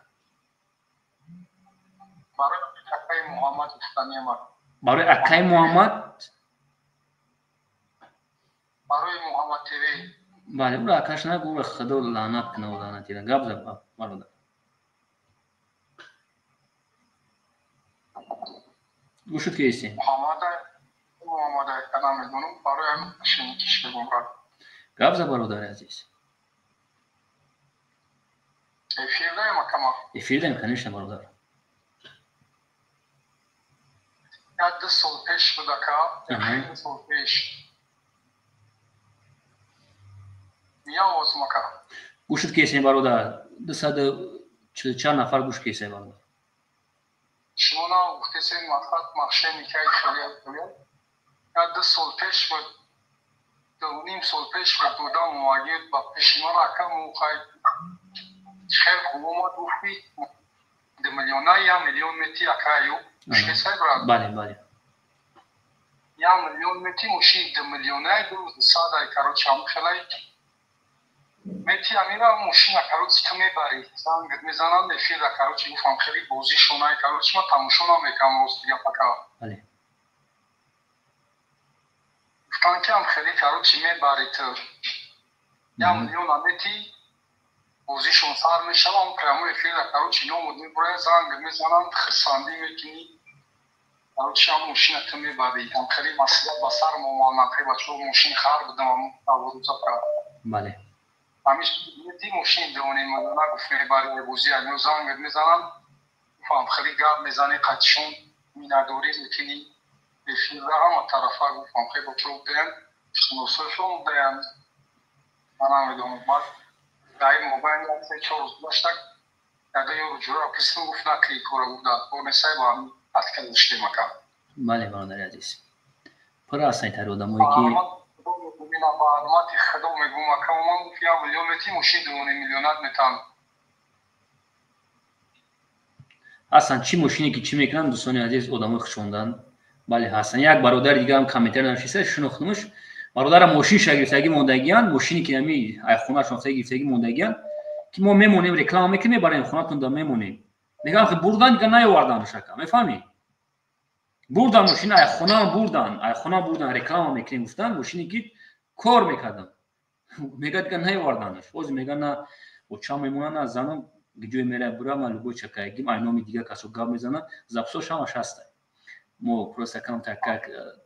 Speaker 2: برای اکای محمد گفتنی ما.
Speaker 1: برای اکای محمد.
Speaker 2: برای محمد تیوی.
Speaker 1: بله اون اکاش نگو خدا لعنت کنه و لعنتی را گپ زد برادر. گوشت که ایستی؟
Speaker 2: محمد کدام میدونم برای هم شنیدیش بگم را.
Speaker 1: گپ زد برادر عزیز.
Speaker 2: افیر دایم کما.
Speaker 1: افیر دایم کنیشتم برادر.
Speaker 2: یاد 2 سال پیش بود که 2 سال پیش. میاوز مکا.
Speaker 1: گوشت که ایستی برادر. 244 نفر گوش که ایستی برادر.
Speaker 2: شما نا وقتی سین مقصد مخشه میکای خیلی یاد 2 سال پیش بود. 2.5 سال پیش بود بودم مواجد با پیشمان اکم موخای خیلی خوبومت بودی 2 میلیونه یا میلیون متی اکایو مشکل سای براد.
Speaker 1: بله.
Speaker 2: یا میلیون متی مشی 2 میلیونه دو ساده کارو شام خیلی متی امیرا ماشین کارو چی میبری زنگ میزنن نفیر کارو چی میفهم خیلی بازی شونای کارو چی ما تماشا نمیکنم است یا پکا.
Speaker 1: بله.
Speaker 2: گفتن که هم خیلی کارو چی میبری تو یا میلیون متی بازی شون سر میشه اون کرامو نفیر کارو چی نمود میبره زنگ میزنن خرساندی میکنی کارو چی هم ماشین تو میبری هم خیلی مسئله بسر مامان خیلی بچه ماشین خراب بدم اون تا
Speaker 1: بله.
Speaker 2: همیشه دی ماشین دونیم مدونه گفته برای بوزی الان زنگ میزنن فهم خیلی گرد میزنی قدشون میندوری میکنی بفیر هم طرفا گفتم خیلی بچه بودن نصفشون بودن من نمیدونم بعد دایی موبایل سه چهار روز داشتک یاده یه رجوع کسی گفت نکلی کاره بوده اون سای با هم اتکل داشته مکان.
Speaker 1: بله برادر عزیز. پر اصلا تر آدمایی که
Speaker 2: معلومات خدا میگم که من فیا میلیون متی ماشین 2 میلیونات میتونم
Speaker 1: اصلا چی ماشینی که چی میکنن دوستان عزیز آدمای خشوندن. بله هستن. یک برادر دیگه هم کامنتر نوشته شناختمش. برادر ماشین شگرفتگی موندگیان ماشینی که نمی خونه شناختگی گرفتگی موندگیان که ما میمونیم رکلام میکنیم میبریم خونه‌تون دا میمونیم. میگم که بردن دیگه نیاوردن شکا میفهمی؟ بردن ماشین ای خونه بردن رکلام میکنیم گفتن ماشینی که کار میکردن میگه دیگه نیاوردنش. باز میگن نه بچه‌ها میمونن از زنم گجوی میره برا ما لوگو چکایگیم اینامی دیگه کسو گاب میزنن زبسوش همش هست. ما پروسه کم تک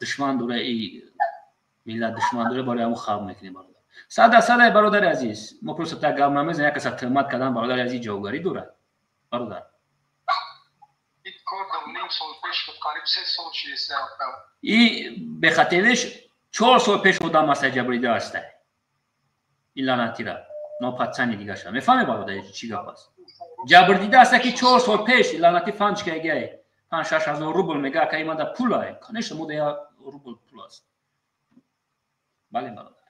Speaker 1: دشمن دوره ای ملت دشمن دوره برای همون خواب میکنیم برادر. ساده برادر عزیز ما پروسه تک گاب نمیزنیم یک کس تهمت کردن برادر عزیز جوگری دوره برادر.
Speaker 2: این کار 2.5 سال پیش بود قریب 3 سال شده
Speaker 1: این به خاطرش 4 سال پیش بودم مسئله جبریده هسته این لعنتی را ناپدسنی دیگه شد میفهمی برادر چی گپ است جبر دیده است که 4 سال پیش لعنتی فنج که گه 5-6 هزار روبل میگه که اینا دا پول های کنش مو ده روبل پول است. بله برادر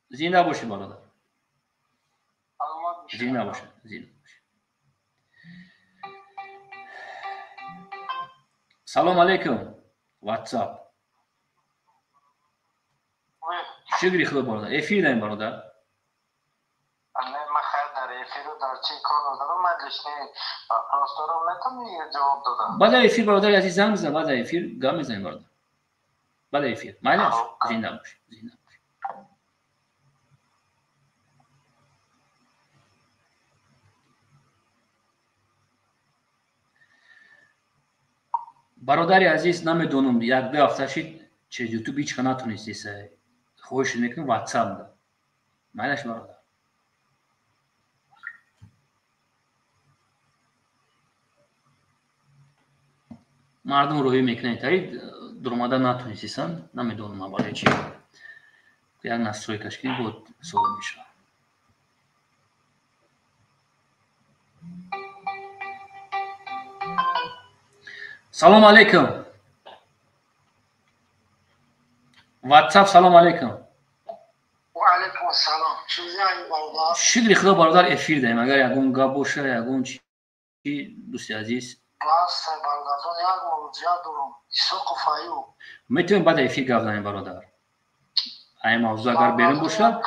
Speaker 1: زنده باشی برادر. زنده باشی. سلام علیکم واتساپ شکری خدا برادر افیر داریم برادر.
Speaker 3: من خیر در افیر در چی کار دارم مجلس نه پاسدارم نتونی جواب دادم.
Speaker 1: بعد افیر برادر عزیز زنگ بزن بعد افیر گام میزنیم برادر. بعد افیر مالیش زنده باش زنده باش. برادر عزیز نمیدونم 1-2 هفته شد چه یوتیوب هیچ کنه نتونستی سه خوش میکنی واتساپ ده مالیش برادر. مردم روی میکنه تایی درماده نتونستیسن نمیدونم برای چی یک نستروی کشکی بود سوال میشه. سلام علیکم واتساپ. سلام علیکم
Speaker 3: و علیکم السلام. چیزی برادر
Speaker 1: شکری خدا برادر افیر داریم اگر یگون گاب باشه یگون چی دوستی عزیز
Speaker 3: بس برادر یک موضوع دارم ایسا قفایو
Speaker 1: میتونیم بعد افیر گاب داریم برادر این موضوع اگر بریم باشه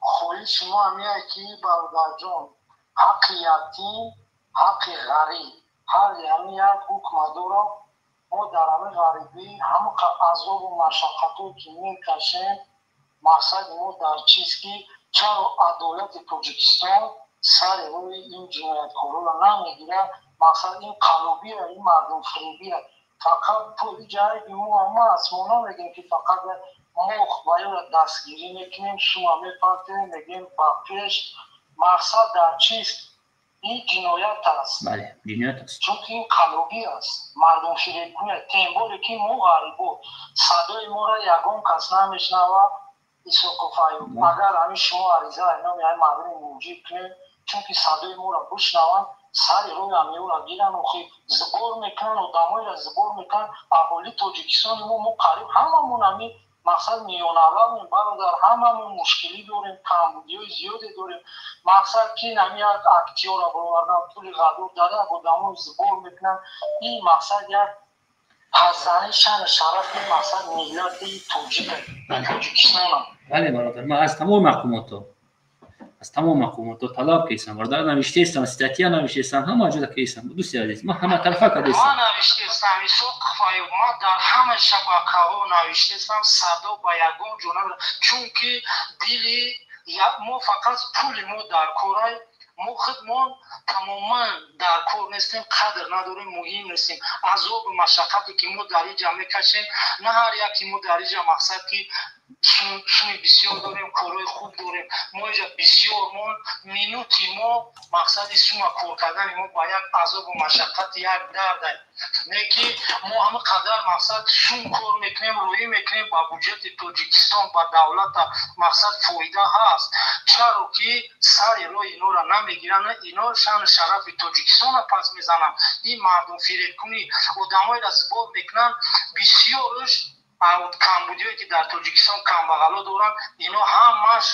Speaker 5: خواهی شما همیه که برادر جان حق یتیم حق غریب هر یعنی یک حکم داره ما در همه غریبی همه عذاب و مشقت که میکشیم مقصد ما در چیز که چرا عدالت تاجیکستان سر روی این جنایتکارا را نمیگیره مقصد این قلوبیه این مردم فریبیه فقط پولی جایی ما است ما نمیگیم که فقط ما باید دستگیری میکنیم شما میپرتیم میگیم با پیش مقصد در چیست این جنایت است
Speaker 1: بله جنایت است
Speaker 5: چون این قلوبی است مردم فریب کنه تنبولی که ما غریبو صدای ما را یگان کس نمیشنوه ایسوکوفایو اگر همین شما عریضه اینا میای مردم موجود کنیم چون که صدای ما را بشنون سری روی همیو را گیرن و خیلی زبور میکنن و دمای را زبور میکنن اقالی تاجیکستان ما قریب هممون همین مقصد میانه برادر هممون مشکلی داریم کمبودی های زیادی داریم مقصد که نمی یک اکتیو را بروردن پول غدور داده و دمای زبور میکنن این مقصد یک پزنه شن شرف مقصد ملت تاجیکستان هم
Speaker 1: بله برادر من از تمام مقامات طلب کردم برادر نوشته استم استاتیا نوشته استم همه جا کردم دوستی عزیز ما همه طرفا کردم
Speaker 5: ما نوشته استم ایسوکوفایو ما در همه شبکه ها نوشته استم صدا با یگان جونم چون که دیلی ما فقط پول ما در کارای ما خودمان تماما در کار نیستیم قدر نداریم مهم نیستیم عذاب و مشقتی که ما در اینجا میکشیم نه هر یکی ما در اینجا مقصد که سوی بسیار داریم کارهای خوب داریم ما اینجا بسیار مینوتی ما مقصد سوی کار کردن ما با یک عذاب و مشقت یک درد نه که ما همه قدر مقصد سوی کار میکنیم روی میکنیم با بودجت تاجیکستان با دولت مقصد فایده هست چرا که سر روی اینا را نمیگیرن اینا شان شرف تاجیکستان را پس میزنن این مردم فریب کنی آدمای را زباب میکنن بسیارش کمبودیایی که در تاجیکستان کمبغلا دارن اینا همش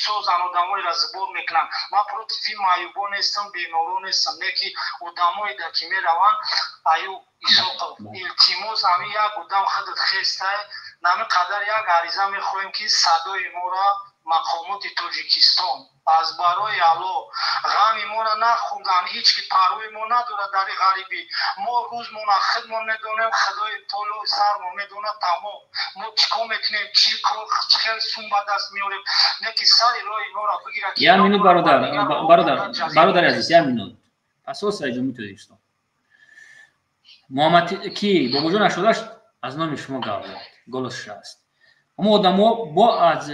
Speaker 5: سازن آدمای را زباب میکنن ما پروتیفی معیوبا نیستم بیمارا نیستم نه که آدمای در که میرون ایو ایساق التیماس همین یک آدم خودت خسته نمی قدر یک عریضه میخوایم که صدای ما را مقامات تاجیکستان از برای الله غمی ما را نخوندن هیچ که پروی ما نداره در غریبی ما روز ما خودمون میدونیم خدای پولو سرمون میدونه تمام ما چیکار میکنیم چی کار خیلی سون به دست میاریم نه که سری رای ما را بگیره
Speaker 1: یا مینوت برادر عزیز یا مینوت اساس جمهوری تاجیکستان محمد کی با وجود نشدهش از نام شما گلش است اما آدم‌ها با از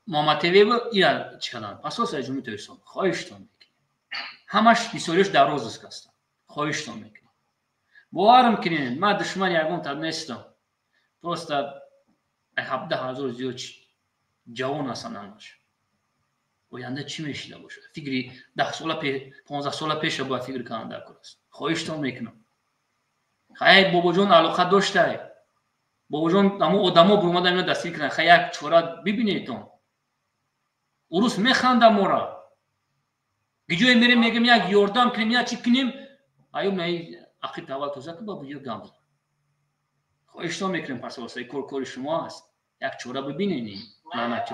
Speaker 1: محمد تیوی و ایران چیکارن اساس جمهوری تاجیکستان خواهشتون میکنم همش بسیاریش در روز است خواهشتون میکنم باورم کنین من دشمن یگان تر نیستم درست 17,000 زیاد جوان هستن همش آینده چی میشه باشه فکری 10 سال پیش 15 سال پیش با فکر کردن در کار است خواهشتون میکنم خیر بابا جون علاقه داشته بابا جون اما آدما برام اینا دستگیر کردن خیر یک چورا ببینیتون اوروس میخنده مورا گیجوی میریم میگم یک یاردم کنیم یا چی کنیم ایو می عقیده اول توزه که بابا یه گام خواهشتون میکنم پس کار شما هست یک چورا ببینین نه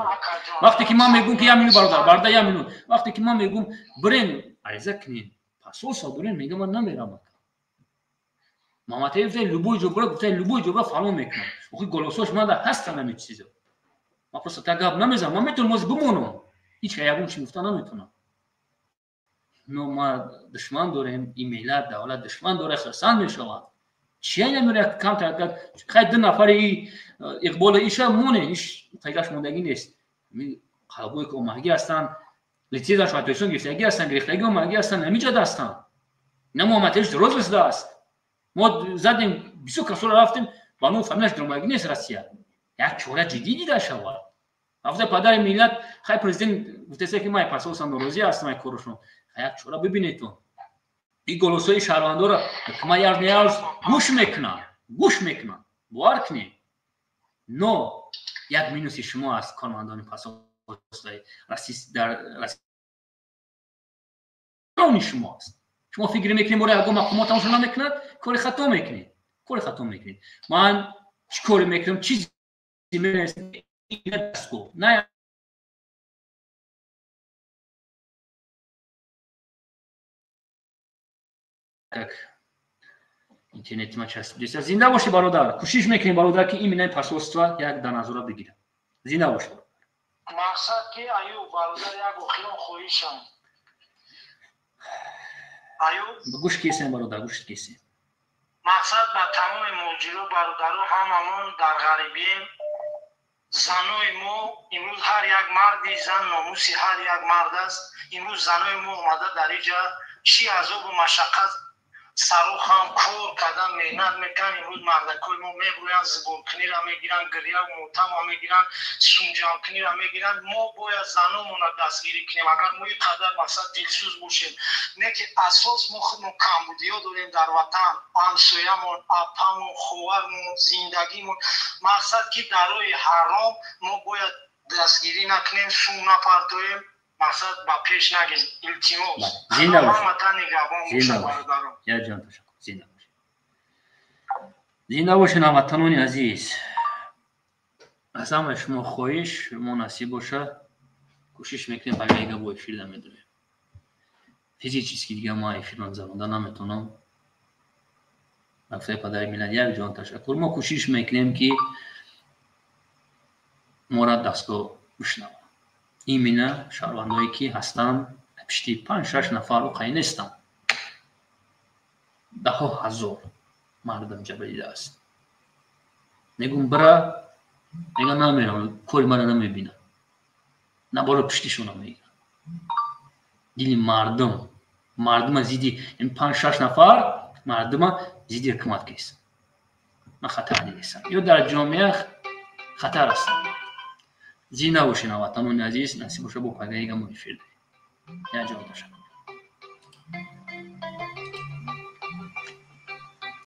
Speaker 1: وقتی که من میگم که یا مینو برادر یا مینو وقتی که من میگم برین عریضه کنین پس برین میگم من نمیرم محمد تیوی لوبوی جبرا گفته لوبوی جبرا فالو میکنم اوکی گلوسوش من در هستم همین چیزا ما پس تاگاب نمیزنم من میتونم موز بمونم هیچ یگون چی گفته نمیتونم نو ما دشمن داریم ایمیلات دولت دشمن داره خرسان میشود چیه نمیره کم تا خیلی دو نفر اقبال ایشا مونه ایش تایگاش موندگی نیست قلبوی که اومگی هستن لیتیزا شواتویشون گرفتگی هستن گرفتگی اومگی هستن همینجا دستن نه محمد تیوی درست بسده است ما زدیم 20 کسور رفتیم بانو فهمیدش درمگی نیست روسیه یک چوره جدیدی در شود افته پدر ملت خیلی پرزیدنت گفته که ما پاسوس نوروزی هستم کورشون یک چوره ببینیتون این گلوسوی شهروندو را که ما یار نیاز گوش میکنن باور کنید نو یک مینوس شما از کارمندان پاسوس راسیست در راسیست شما است شما فکر میکنید موری اگه مقامات همشون نمیکنند کاری خطا میکنید من چی کاری میکنم چیزی نیست دستگو نه اینترنت ما چسبیده. زنده باشی برادر. کوشش میکنیم برادر که این مینای پاسپورت یک دانازورا بگیرم. زنده باشی.
Speaker 5: مقصد که ایو برادر یک اخیران خویشم. ایو
Speaker 1: گوش کیسه برادر گوش کیسه.
Speaker 5: مقصد با تمام موجودو برادرو هممون در غریبیم. زنای ما امروز هر یک مردی زن ناموسی هر یک مرد است. امروز زنای ما اومده در اینجا چی عذاب و مشقت سروخ هم کور کردن مهنت میکنن. امروز مردکای ما میبروین زبونکنی را میگیرن گریه و موتم را میگیرن سونجانکنی را میگیرن. ما باید زنامون را دستگیری کنیم. اگر ما این قدر مثلا دلسوز باشیم نه که اساس ما خودمون کمبودی ها داریم در وطن همسایمون اپمون خوهرمون زندگیمون. مقصد که درای حرام ما باید دستگیری نکنیم سون نپرتویم. مقصد با پیش نگیم التماس
Speaker 1: زنده باش.
Speaker 5: زنده باش.
Speaker 1: یا جان تشکر. زنده باش. زنده باشین هموطنان عزیز. از همه شما خواهش شما نصیب باشه کوشش میکنیم برای با افیر نمیدونیم. هیچ چیز که دیگه ما افیران زبانده نمیتونم. نفسه پدر ملت یک جان تشکر. ما کوشش میکنیم که مورد دستگاه بشنوم. این مینه شهروندایی که هستن پشتی 5-6 نفر اوقعی نیستن. ده ها هزار مردم جبریده است. میگم برا میگم نمیرم کاری من نمیبینم. نه برو پشتیشون میگم. دیلی مردم زیدی این 5-6 نفر مردم زیدی حکمت کیست. من خطر نیستم. یا در جامعه خطر است. زنده باشین هموطنان عزیز. نصیب باشه با پیگاه ما افیر. یا جان تشکر.